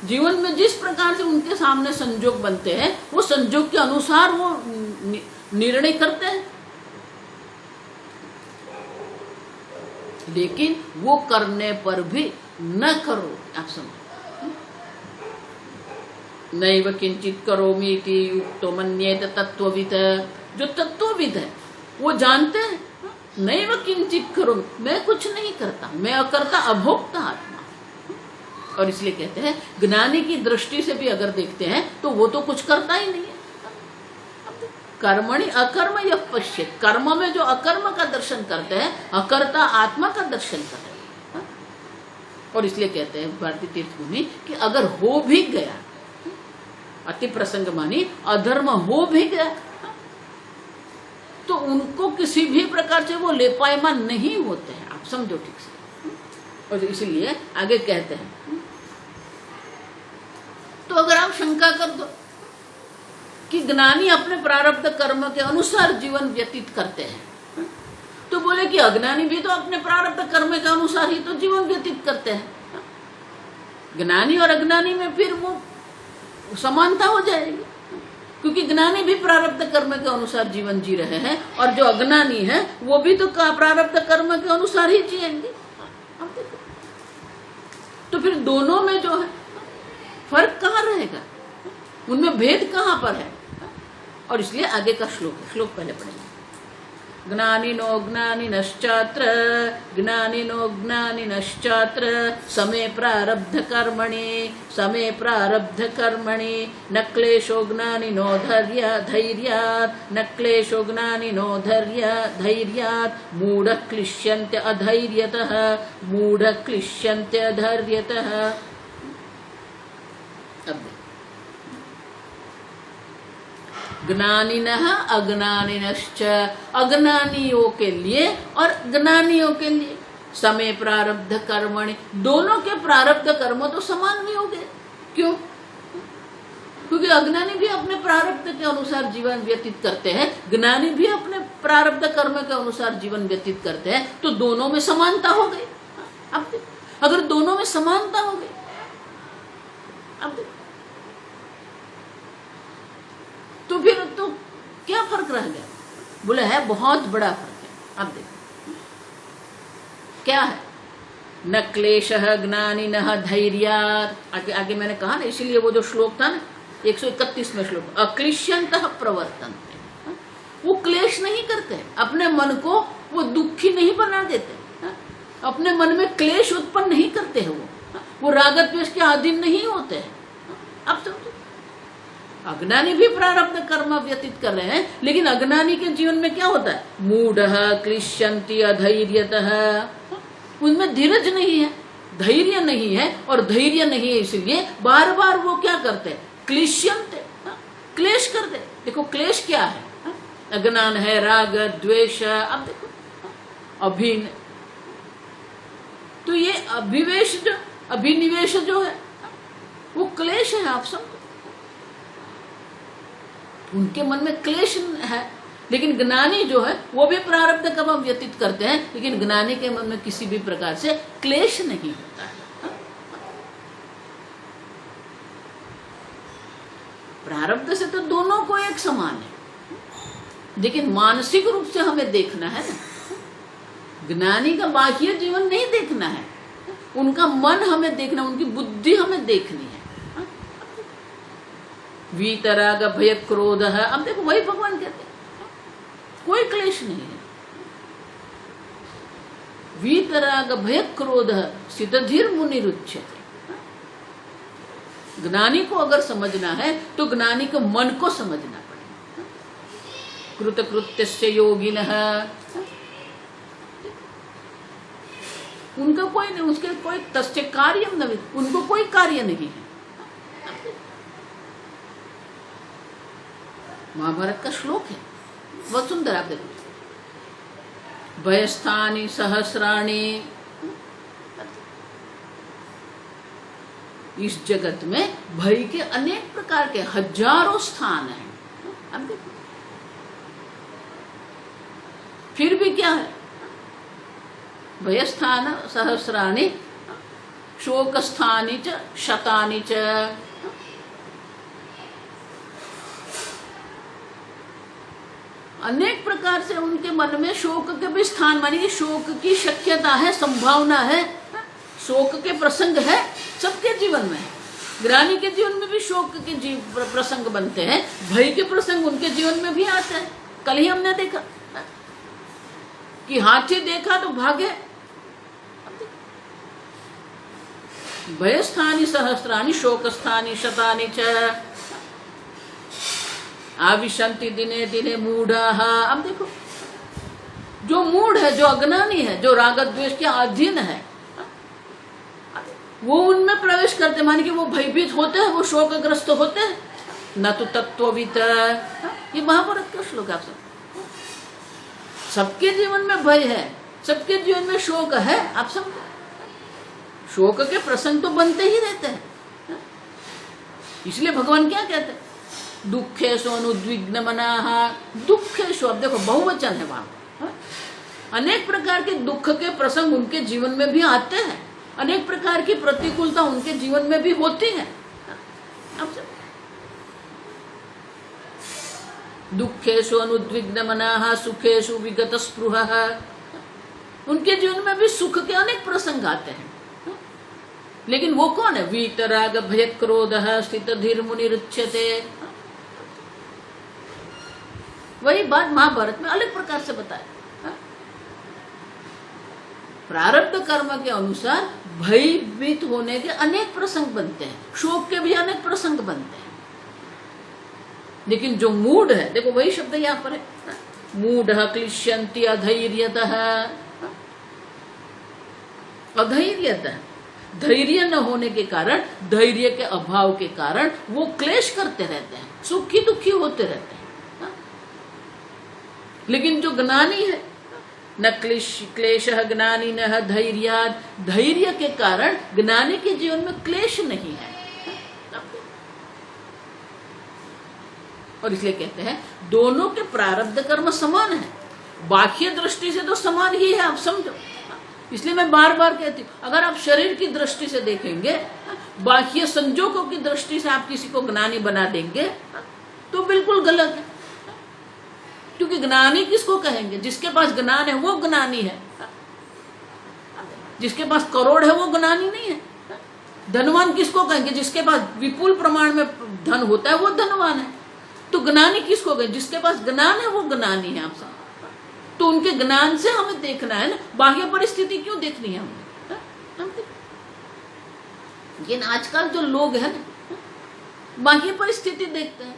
जीवन में जिस प्रकार से उनके सामने संजोग बनते हैं, वो संजोग के अनुसार वो निर्णय करते हैं, लेकिन वो करने पर भी न करो, आप समझो। नैव किंचित करोमि इति युक्तो मन्येत तत्वविद। जो तत्वविद है वो जानते हैं, नैव किंचित करोमि, मैं कुछ नहीं करता, मैं अकर्ता अभोक्ता आत्मा। और इसलिए कहते हैं ज्ञानी की दृष्टि से भी अगर देखते हैं तो वो तो कुछ करता ही नहीं है। कर्मणि अकर्म यः पश्येत्, कर्म में जो अकर्म का दर्शन करते हैं, अकर्ता आत्मा का दर्शन करते हैं। और इसलिए कहते हैं भारतीय तीर्थ मुनि कि अगर हो भी गया, अति प्रसंग मानी अधर्म हो भी गया, तो उनको किसी भी प्रकार से वो लेपायमान नहीं होते हैं, आप समझो ठीक से। और इसलिए आगे कहते हैं, तो अगर आप शंका कर दो कि ज्ञानी अपने प्रारब्ध कर्म के अनुसार जीवन व्यतीत करते हैं, तो बोले कि अज्ञानी भी तो अपने प्रारब्ध कर्म के अनुसार ही तो जीवन व्यतीत करते हैं। ज्ञानी और अज्ञानी में फिर वो समानता हो जाएगी, क्योंकि ज्ञानी भी प्रारब्ध कर्म के अनुसार जीवन जी रहे हैं और जो अज्ञानी है वो भी तो प्रारब्ध कर्म के अनुसार ही जिएंगे। तो फिर दोनों में जो है फर्क कहाँ रहेगा, उनमें भेद कहाँ पर है? और इसलिए आगे का श्लोक है, श्लोक पहले पढ़ेंगे। ज्ञानिनो ज्ञानिनश्चात्र ज्ञानिनो ज्ञानिनश्चात्र समे प्रारब्ध कर्मणि न क्लेशो ज्ञानिनो धैर्यात् न क्लेशो ज्ञानिनो धैर्यात् मूढ़ क्लिश्यन्ते अधैर्यतः। अब ज्ञानिनः अज्ञानिनश्च, अज्ञानियों के लिए और ज्ञानियों के लिए समय प्रारब्ध कर्मणि, दोनों के प्रारब्ध कर्म तो समान नहीं हो गए। क्यों? क्योंकि अज्ञानी भी अपने प्रारब्ध के अनुसार जीवन व्यतीत करते हैं, ज्ञानी भी अपने प्रारब्ध कर्म के अनुसार जीवन व्यतीत करते हैं, तो दोनों में समानता हो गई। अब अगर दोनों में समानता हो गई, अब तो फिर तो क्या फर्क रह गया? बोले है बहुत बड़ा फर्क है। अब देखो क्या है, न क्लेशः ज्ञानिनः धैर्यात्। आगे मैंने कहा ना, इसीलिए वो जो श्लोक था ना 131वें श्लोक, अक्लिश्यन्तः प्रवर्तन्ते, वो क्लेश नहीं करते, अपने मन को वो दुखी नहीं बना देते, अपने मन में क्लेश उत्पन्न नहीं करते हैं, वो राग द्वेष के अधीन नहीं होते हैं। अब तो अज्ञानी भी प्रारब्ध कर्म व्यतीत कर रहे हैं, लेकिन अज्ञानी के जीवन में क्या होता है? मूढ़ः क्लिश्यन्ति अधैर्यतः, उनमें धीरज नहीं है, धैर्य नहीं है, और धैर्य नहीं है इसलिए बार बार वो क्या करते हैं? क्लिश्यन्ते, क्लेश करते। देखो क्लेश क्या है? अज्ञान है, राग द्वेष। अब देखो अभिन, तो ये अभिनिवेश जो है वो क्लेश है, आप समझो। उनके मन में क्लेश है, लेकिन ज्ञानी जो है वो भी प्रारब्ध कर्म व्यतीत करते हैं, लेकिन ज्ञानी के मन में किसी भी प्रकार से क्लेश नहीं होता है। प्रारब्ध से तो दोनों को एक समान है, लेकिन मानसिक रूप से हमें देखना है ना। ज्ञानी का बाह्य जीवन नहीं देखना है, उनका मन हमें देखना, उनकी बुद्धि हमें देखनी है। वीतराग भय क्रोध है, अब देखो वही भगवान कहते हैं, कोई क्लेश नहीं है। वीतराग भय क्रोध सिद्धधीर मुनिरुच्यते। ज्ञानी को अगर समझना है तो ज्ञानी के मन को समझना पड़ेगा। कृतकृत्यस्य योगिनः, उनका कोई नहीं, उसके कोई तस्य कार्यम न, उनको कोई कार्य नहीं है। महाभारत का श्लोक है, बहुत सुंदर, आप देखो। भयस्थानि सहस्राणि, इस जगत में भय के अनेक प्रकार के हजारों स्थान हैं। अब देखो, फिर भी क्या है? भयस्थान सहस्राणि शोकस्थानि च शतानि च। अनेक प्रकार से उनके मन में शोक के भी स्थान, मानी कि शोक की शक्यता है, संभावना है, शोक के प्रसंग है, सबके जीवन में है। ज्ञानी के जीवन में भी शोक के प्रसंग बनते हैं, भय के प्रसंग उनके जीवन में भी आते हैं। कल ही हमने देखा कि हाथी देखा तो भागे। भयस्थानि सहस्राणि शोकस्थानि शतानि च आविशन्ति दिने दिने मूढ़ाः। अब देखो, जो मूढ़ है, जो अज्ञानी है, जो राग द्वेष के अधीन है, वो उनमें प्रवेश करते, माने कि वो भयभीत होते हैं, वो शोकग्रस्त होते हैं। न तो तत्ववित्, ये महाभारत का श्लोक आप सबके जीवन में भय है, सबके जीवन में शोक है। आप सब शोक के प्रसंग तो बनते ही रहते हैं। इसलिए भगवान क्या कहते हैं? दुखेषु अनुद्विग्न मनाः। दुखेषु, अब देखो बहुवचन है वहां। अनेक प्रकार के दुख के प्रसंग उनके जीवन में भी आते हैं, अनेक प्रकार की प्रतिकूलता उनके जीवन में भी होती है। दुखेषु अनुद्विग्न मनाः सुखेषु विगत स्पृहः। उनके जीवन में भी सुख के अनेक प्रसंग आते हैं, लेकिन वो कौन है? वीतराग भय क्रोधः स्थितधीर मुनिरुच्यते। वही बात महाभारत में अलग प्रकार से बताया। प्रारब्ध कर्म के अनुसार भयभीत होने के अनेक प्रसंग बनते हैं, शोक के भी अनेक प्रसंग बनते हैं। लेकिन जो मूढ़ है, देखो वही शब्द यहाँ पर है, मूढ़ क्लिश्यन्ति अधैर्यतः। अधैर्यतः, धैर्य न होने के कारण, धैर्य के अभाव के कारण वो क्लेश करते रहते हैं, सुखी दुखी होते रहते हैं। लेकिन जो ज्ञानी है, न क्लेश ज्ञानी न धैर्यात्, धैर्य के कारण ज्ञानी के जीवन में क्लेश नहीं है। और इसलिए कहते हैं दोनों के प्रारब्ध कर्म समान है, बाह्य दृष्टि से तो समान ही है, आप समझो। इसलिए मैं बार बार कहती हूँ, अगर आप शरीर की दृष्टि से देखेंगे, बाह्य संजोगों की दृष्टि से आप किसी को ज्ञानी बना देंगे तो बिल्कुल गलत है। क्योंकि ज्ञानी किसको कहेंगे? जिसके पास ज्ञान है वो ज्ञानी है, जिसके पास करोड़ है वो ज्ञानी नहीं है। धनवान किसको कहेंगे? जिसके पास विपुल प्रमाण में धन होता है वो धनवान है। तो ज्ञानी किसको कहेंगे? जिसके पास ज्ञान है वो ज्ञानी है। आप सब तो उनके ज्ञान से हमें देखना है ना, बाह्य परिस्थिति क्यों देखनी है हमें? लेकिन आजकल जो लोग हैं ना, बाह्य परिस्थिति देखते हैं।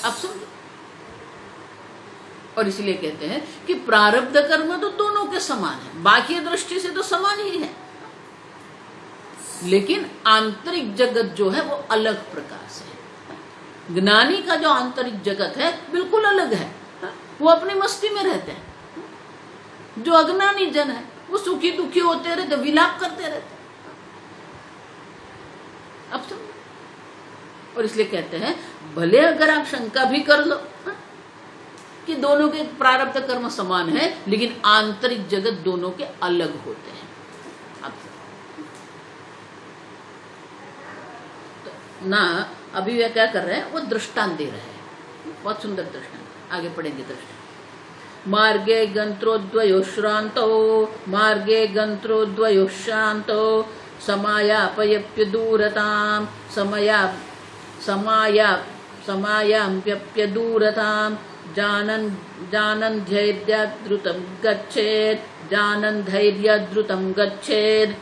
आप समझो। और इसलिए कहते हैं कि प्रारब्ध कर्म तो दोनों के समान है, बाह्य दृष्टि से तो समान ही है, लेकिन आंतरिक जगत जो है वो अलग प्रकार से है। ज्ञानी का जो आंतरिक जगत है बिल्कुल अलग है, वो अपनी मस्ती में रहते हैं। जो अज्ञानी जन है वो सुखी दुखी होते रहते, विलाप करते रहते। अब समझो। और इसलिए कहते हैं भले अगर आप शंका भी कर लो कि दोनों के प्रारब्ध कर्म समान है, लेकिन आंतरिक जगत दोनों के अलग होते हैं। तो ना अभी वे क्या कर रहे हैं? वो दृष्टांत दे रहे हैं, बहुत सुंदर दृष्टांत। आगे पढ़ेंगे दृष्टांत। मार्गे गंत्रोद्वयो श्रांतो, मार्गे गंत्रोद्वयो शांतो, समायापयप्य दूरताम, समायाप्यप्य दूरताम, जानन् जानन् धैर्यात् द्रुतं गच्छेत्, जानन् धैर्यात् द्रुतं गच्छेत्।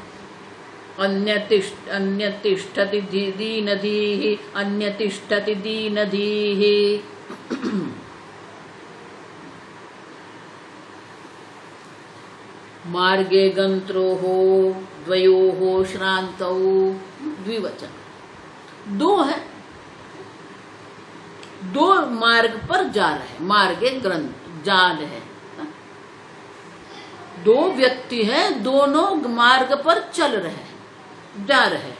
अन्यतिष्ठति दीनधीः, अन्यतिष्ठति दीनधीः। मार्गे गंत्रोः द्वयोः श्रान्तौ, द्विवचन, दो है, दो मार्ग पर जा रहे, मार्गे ग्रंथ जा रहे, दो व्यक्ति हैं, दोनों मार्ग पर चल रहे, जा रहे हैं,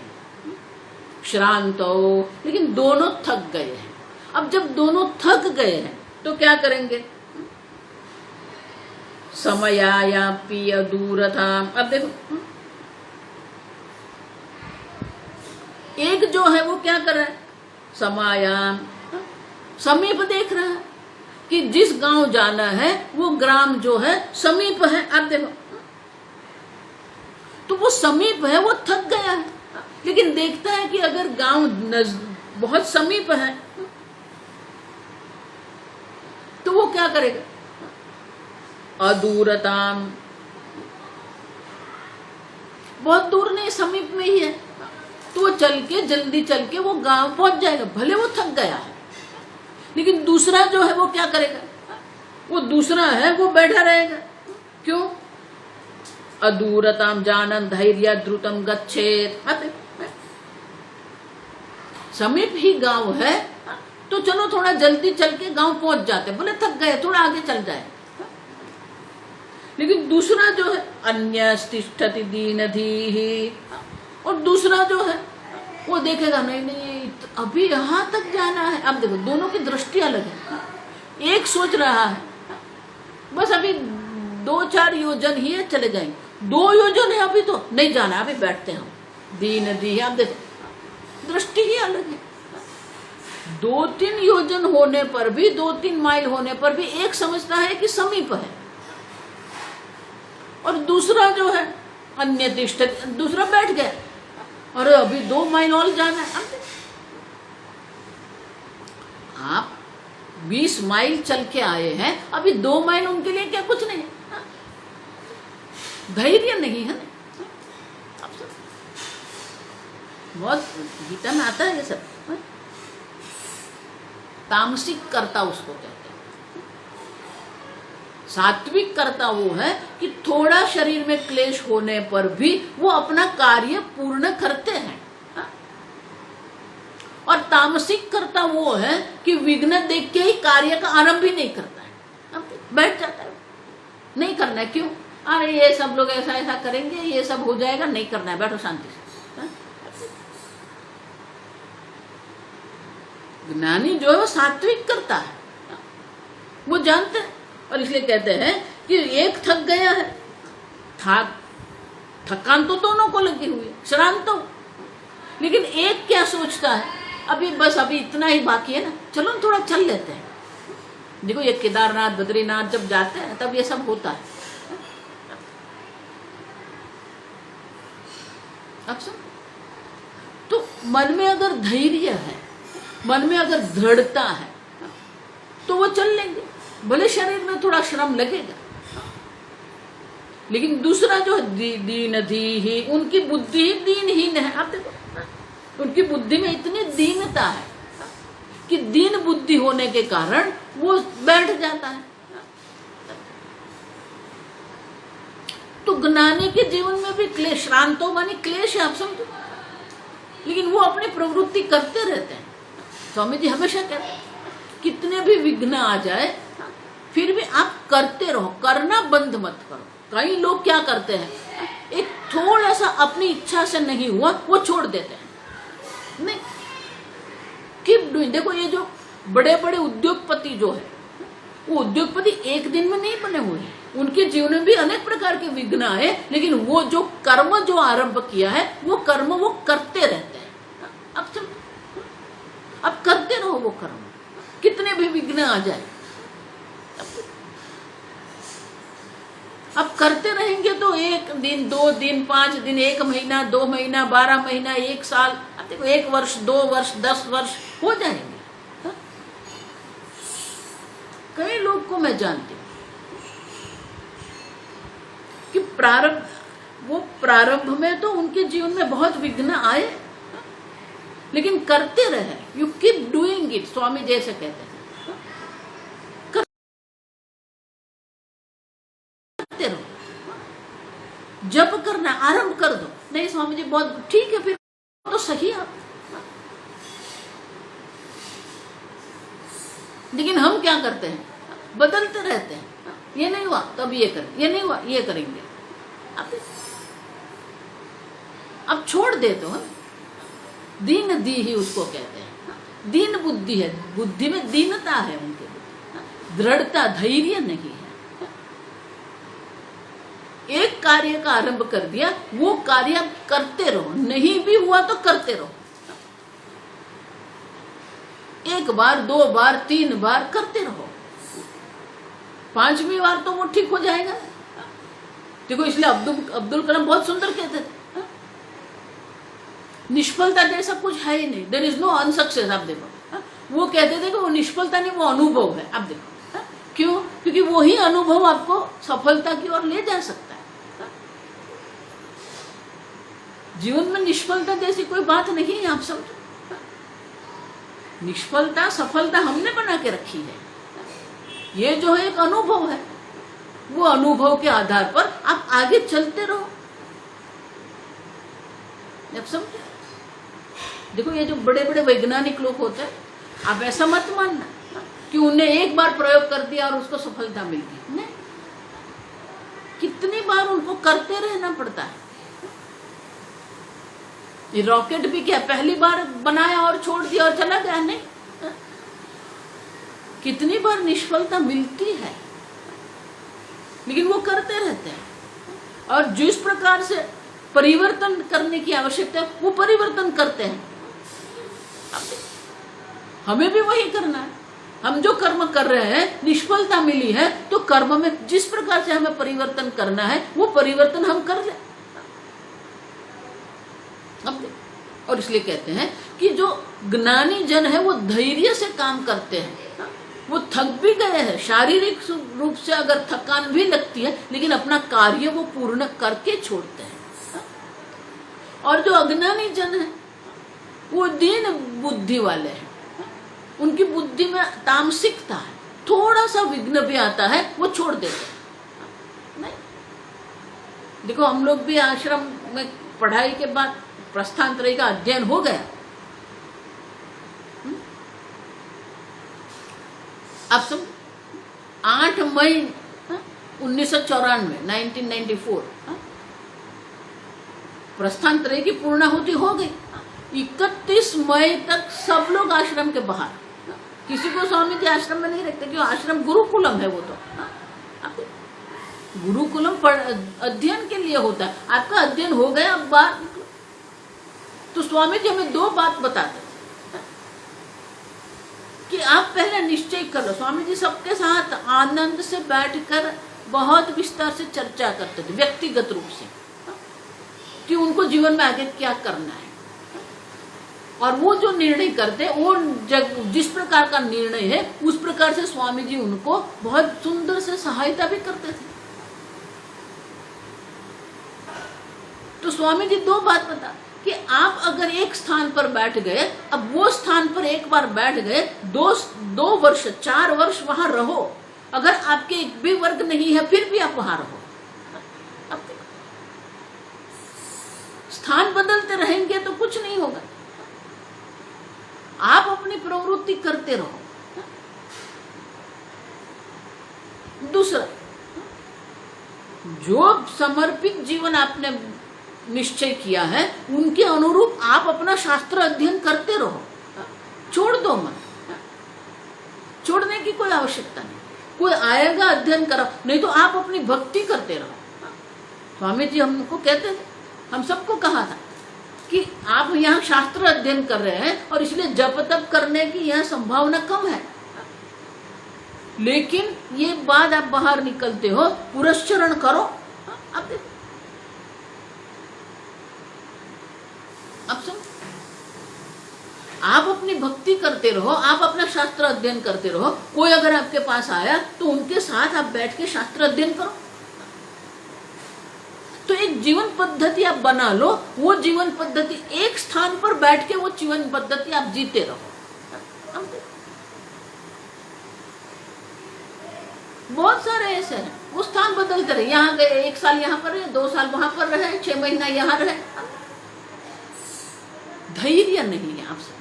श्रांतो, लेकिन दोनों थक गए हैं। अब जब दोनों थक गए हैं तो क्या करेंगे? समयायापि अदूरताम्। अब देखो, एक जो है वो क्या कर रहा है? समायाम, समीप देख रहा है कि जिस गांव जाना है वो ग्राम जो है समीप है। अब देखो, तो वो समीप है, वो थक गया है, लेकिन देखता है कि अगर गांव बहुत समीप है तो वो क्या करेगा? अदूरताम, बहुत दूर नहीं, समीप में ही है, तो वो चल के, जल्दी चल के वो गांव पहुंच जाएगा, भले वो थक गया है। लेकिन दूसरा जो है वो क्या करेगा? वो दूसरा है वो बैठा रहेगा। क्यों? अदूरताम जानन् धैर्यात् द्रुतं गच्छेत्। समीप ही गांव है तो चलो थोड़ा जल्दी चल के गांव पहुंच जाते, भले थक गए, थोड़ा आगे चल जाए। लेकिन दूसरा जो है अन्यतिष्ठति दीनधीः, और दूसरा जो है वो देखेगा नहीं नहीं अभी यहाँ तक जाना है। अब देखो, दोनों की दृष्टि अलग है। एक सोच रहा है बस अभी 2-4 योजन ही है, चले जाएंगे, 2 योजन है अभी तो नहीं जाना, अभी बैठते हैं हम, दीनधीः। अब देखो, दृष्टि ही अलग है। 2-3 योजन होने पर भी, 2-3 माइल होने पर भी एक समझता है कि समीप है, और दूसरा जो है अन्यतिष्ठति, दूसरा बैठ गया, और अभी 2 माइल और जाना है। आप 20 माइल चल के आए हैं, अभी 2 माइल उनके लिए क्या कुछ नहीं है, धैर्य नहीं है ना। बहुत गीता में आता है ये सब। तामसिक कर्ता उसको कहते हैं। सात्विक कर्ता वो है कि थोड़ा शरीर में क्लेश होने पर भी वो अपना कार्य पूर्ण करते हैं, और तामसिक कर्ता वो है कि विघ्न देख के ही कार्य का आरंभ भी नहीं करता है, बैठ जाता है, नहीं करना है। क्यों? अरे ये सब लोग ऐसा ऐसा करेंगे, ये सब हो जाएगा, नहीं करना है, बैठो शांति से। ज्ञानी जो है वो सात्विक करता है, वो जानते हैं, और इसलिए कहते हैं कि एक थक गया है, थकान तो दोनों को लगी हुई है, श्रांत हो, लेकिन एक क्या सोचता है, अभी बस अभी इतना ही बाकी है ना, चलो ना थोड़ा चल लेते हैं। देखो, ये केदारनाथ बद्रीनाथ जब जाते हैं तब ये सब होता है। अब सुन, तो मन में अगर धैर्य है, मन में अगर दृढ़ता है, तो वो चल लेंगे, भले शरीर में थोड़ा श्रम लगेगा। लेकिन दूसरा जो दीनधीः, उनकी बुद्धि ही दीनहीन है। आप देखो, उनकी बुद्धि में इतनी दीनता है कि दीन बुद्धि होने के कारण वो बैठ जाता है। तो ज्ञानी के जीवन में भी क्लेश, श्रांतो मानी क्लेश है, आप समझो, लेकिन वो अपनी प्रवृत्ति करते रहते हैं। स्वामी जी हमेशा कहते हैं, कितने भी विघ्न आ जाए फिर भी आप करते रहो, करना बंद मत करो। कई लोग क्या करते हैं, एक थोड़ा सा अपनी इच्छा से नहीं हुआ वो छोड़ देते हैं, नहीं, कीप डूइंग। देखो, ये जो बड़े बड़े उद्योगपति जो है, वो उद्योगपति एक दिन में नहीं बने हुए, उनके जीवन में भी अनेक प्रकार के विघ्न आए, लेकिन वो जो कर्म जो आरंभ किया है वो कर्म वो करते रहते हैं। अब करते रहो वो कर्म, कितने भी विघ्न आ जाए, अब करते रहेंगे तो 1 दिन, 2 दिन, 5 दिन, 1 महीना, 2 महीना, 12 महीना, 1 साल, अब देखो 1 वर्ष, 2 वर्ष, 10 वर्ष हो जाएंगे। कई जानते कि प्रारंभ में तो उनके जीवन में बहुत विघ्न आए, लेकिन करते रहे। यू कीप डूइंग इट, स्वामी जैसे कहते हैं, करते रहो। जब करना आरंभ कर दो, नहीं स्वामी जी बहुत ठीक है, फिर तो सही है। लेकिन हम क्या करते हैं, बदलते रहते हैं। ये नहीं हुआ तो अब ये करें, ये नहीं हुआ ये करेंगे। अब छोड़ दे तो दीन दी ही उसको कहते हैं। दीन बुद्धि है, बुद्धि में दीनता है उनके, दृढ़ता धैर्य नहीं है। एक कार्य का आरंभ कर दिया, वो कार्य आप करते रहो, नहीं भी हुआ तो करते रहो। एक बार, दो बार, तीन बार करते रहो, पांचवी बार तो वो ठीक हो जाएगा। देखो, इसलिए अब्दुल कलाम बहुत सुंदर कहते थे, निष्फलता जैसा कुछ है ही नहीं, देयर इज नो अनसक्सेस। आप देखो, वो कहते थे कि वो निष्फलता नहीं, वो अनुभव है। आप देखो, क्यों? क्योंकि वही अनुभव आपको सफलता की ओर ले जा सकता है। जीवन में निष्फलता जैसी कोई बात नहीं है। आप समझो, निष्फलता सफलता हमने बना के रखी है। ये जो है एक अनुभव है, वो अनुभव के आधार पर आप आगे चलते रहो। आप समझे? देखो, ये जो बड़े बड़े वैज्ञानिक लोग होते हैं, आप ऐसा मत मानना कि उन्हें एक बार प्रयोग कर दिया और उसको सफलता मिल गई। नहीं, कितनी बार उनको करते रहना पड़ता है। ये रॉकेट भी क्या पहली बार बनाया और छोड़ दिया और चला गया? नहीं, कितनी बार निष्फलता मिलती है, लेकिन वो करते रहते हैं। और जिस प्रकार से परिवर्तन करने की आवश्यकता है, वो परिवर्तन करते हैं। हमें भी वही करना है। हम जो कर्म कर रहे हैं, निष्फलता मिली है, तो कर्म में जिस प्रकार से हमें परिवर्तन करना है, वो परिवर्तन हम कर ले। और इसलिए कहते हैं कि जो ज्ञानी जन है वो धैर्य से काम करते हैं। वो थक भी गए हैं, शारीरिक रूप से अगर थकान भी लगती है, लेकिन अपना कार्य वो पूर्ण करके छोड़ते हैं। और जो अज्ञानी जन है, वो दीन बुद्धि वाले हैं। उनकी बुद्धि में तामसिकता है, थोड़ा सा विघ्न भी आता है, वो छोड़ देते हैं। नहीं, देखो, हम लोग भी आश्रम में पढ़ाई के बाद प्रस्थानत्रयी का अध्ययन हो गया। अब सब 8 मई 1994 1994 प्रस्थानत्रयी की पूर्णाहुति हो गई। 31 मई तक सब लोग आश्रम के बाहर, किसी को स्वामी जी आश्रम में नहीं रखते, क्यों? आश्रम गुरुकुलम है। वो तो गुरुकुलम अध्ययन के लिए होता है। आपका अध्ययन हो गया, अब बाहर निकलो। तो स्वामी जी हमें 2 बात बताते कि आप पहले निश्चय करो। स्वामी जी सबके साथ आनंद से बैठकर बहुत विस्तार से चर्चा करते थे, व्यक्तिगत रूप से, कि उनको जीवन में आगे क्या करना है। और वो जो निर्णय करते, वो जिस प्रकार का निर्णय है, उस प्रकार से स्वामी जी उनको बहुत सुंदर से सहायता भी करते थे। तो स्वामी जी 2 बात बता कि आप अगर एक स्थान पर बैठ गए, अब वो स्थान पर एक बार बैठ गए, 2 वर्ष 4 वर्ष वहां रहो। अगर आपके एक भी वर्ग नहीं है, फिर भी आप वहां रहो। स्थान बदलते रहेंगे तो कुछ नहीं होगा। आप अपनी प्रवृत्ति करते रहो। दूसरा, जो समर्पित जीवन आपने निश्चय किया है, उनके अनुरूप आप अपना शास्त्र अध्ययन करते रहो। छोड़ दो मत, छोड़ने की कोई आवश्यकता नहीं। कोई आएगा अध्ययन करो, नहीं तो आप अपनी भक्ति करते रहो। स्वामी जी हमको कहते थे, हम सबको कहा था कि आप यहाँ शास्त्र अध्ययन कर रहे हैं और इसलिए जप तप करने की यहाँ संभावना कम है, लेकिन ये बाद आप बाहर निकलते हो, पुरस्चरण करो। अब सुन, आप अपनी भक्ति करते रहो, आप अपना शास्त्र अध्ययन करते रहो। कोई अगर आपके पास आया तो उनके साथ आप बैठ के शास्त्र अध्ययन करो। तो एक जीवन पद्धति आप बना लो, वो जीवन पद्धति एक स्थान पर बैठ के वो जीवन पद्धति आप जीते रहो। बहुत सारे ऐसे हैं, वो स्थान बदलते रहे, यहाँ गए 1 साल यहाँ पर रहे, 2 साल वहां पर रहे, 6 महीना यहाँ रहे। धैर्य नहीं है आपसे।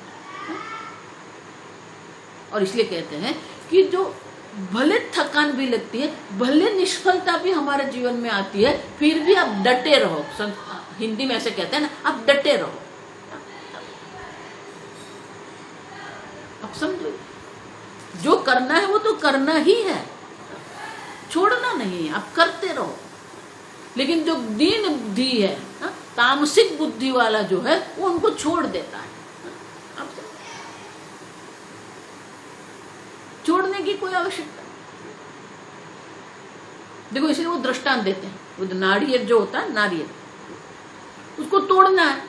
और इसलिए कहते हैं कि जो भले थकान भी लगती है, भले निष्फलता भी हमारे जीवन में आती है, फिर भी आप डटे रहो। हिंदी में ऐसे कहते हैं ना, आप डटे रहो। आप समझो, जो करना है वो तो करना ही है, छोड़ना नहीं है, आप करते रहो। लेकिन जो दीन बुद्धि है, तामसिक बुद्धि वाला जो है, वो उनको छोड़ देता है। छोड़ने की कोई आवश्यकता, देखो इसलिए वो दृष्टांत देते हैं, वो नारियल जो होता है, नारियल उसको तोड़ना है।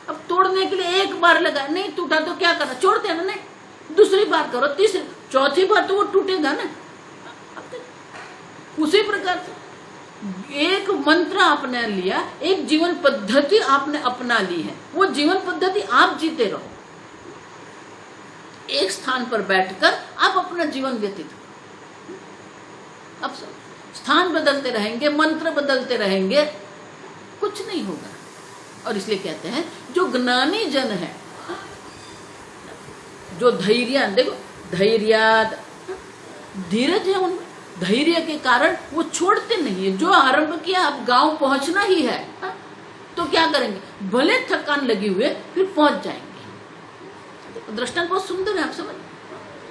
अब तोड़ने के लिए 1 बार लगा, नहीं टूटा तो क्या करना, छोड़ते हैं ना, नहीं दूसरी बार करो, तीसरी, चौथी बार तो वो टूटेगा ना। उसी प्रकार से एक मंत्र आपने लिया, एक जीवन पद्धति आपने अपना ली है, वो जीवन पद्धति आप जीते रहो। एक स्थान पर बैठकर आप अपना जीवन व्यतीत करो। अब स्थान बदलते रहेंगे, मंत्र बदलते रहेंगे, कुछ नहीं होगा। और इसलिए कहते हैं जो ज्ञानी जन है, जो धैर्य, देखो धैर्य, धीरज है उनमें, धैर्य के कारण वो छोड़ते नहीं है। जो आरंभ किया, अब गांव पहुंचना ही है, तो क्या करेंगे, भले थकान लगी हुए फिर पहुंच जाएंगे। दृष्टांत बहुत सुंदर है, आप समझ।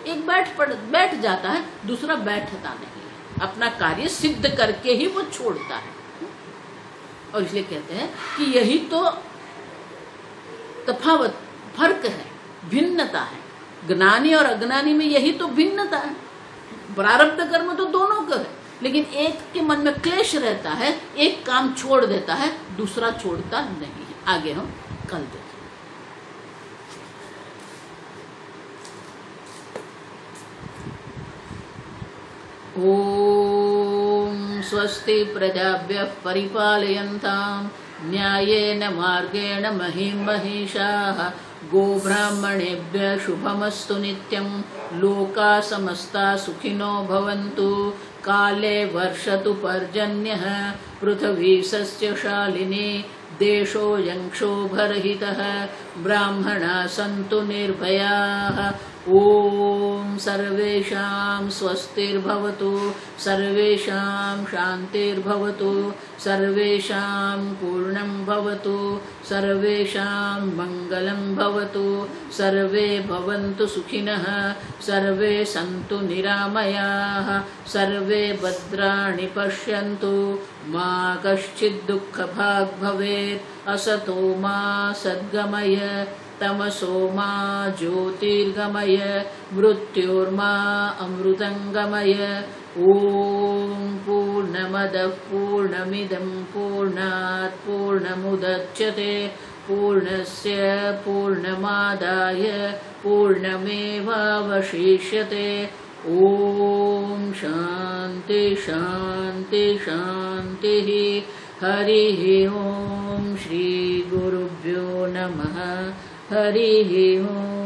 एक बैठ जाता है, दूसरा बैठता नहीं है, अपना कार्य सिद्ध करके ही वो छोड़ता है। और इसलिए कहते हैं कि यही तो तफावत, फर्क है, भिन्नता है। ज्ञानी और अज्ञानी में यही तो भिन्नता है। प्रारब्ध कर्म तो दोनों का है, लेकिन एक के मन में क्लेश रहता है, एक काम छोड़ देता है, दूसरा छोड़ता नहीं है। आगे हम कल देखें। ओम स्वस्ति प्रजाभ्यः परिपालयन्तां न्यायेन मार्गेण महीं महिषाः गोब्राह्मणेभ्यः शुभमस्तु नित्यं लोकाः समस्ताः सुखिनो भवन्तु काले वर्षतु पर्जन्यः पृथिवी सस्यशालिनी देशोऽयं क्षोभरहितः ब्राह्मणाः सन्तु निर्भयाः। ओम सर्वेषां स्वस्तिर्भवतु, सर्वेषां शान्तिर्भवतु, सर्वेषां पूर्णं भवतु, सर्वेषां मङ्गलं भवतु, सर्वे भवन्तु सुखिनः, सर्वे सन्तु निरामयाः, सर्वे भद्राणि पश्यन्तु, मा कश्चित् दुःखभाग् भवेत्। असतो मा सद्गमय, तमसो मा ज्योतिर्गमय, मृत्योर्मा अमृतंगमय। ओम पूर्णमदः पूर्णमिदं पूर्णात् पूर्णमुदच्यते पूर्णस्य पूर्णमादाय पूर्णमेवावशिष्यते। ओम शांति शांति शांतिः। हरिः ओम श्री गुरुभ्यो नमः। हरिः ओम।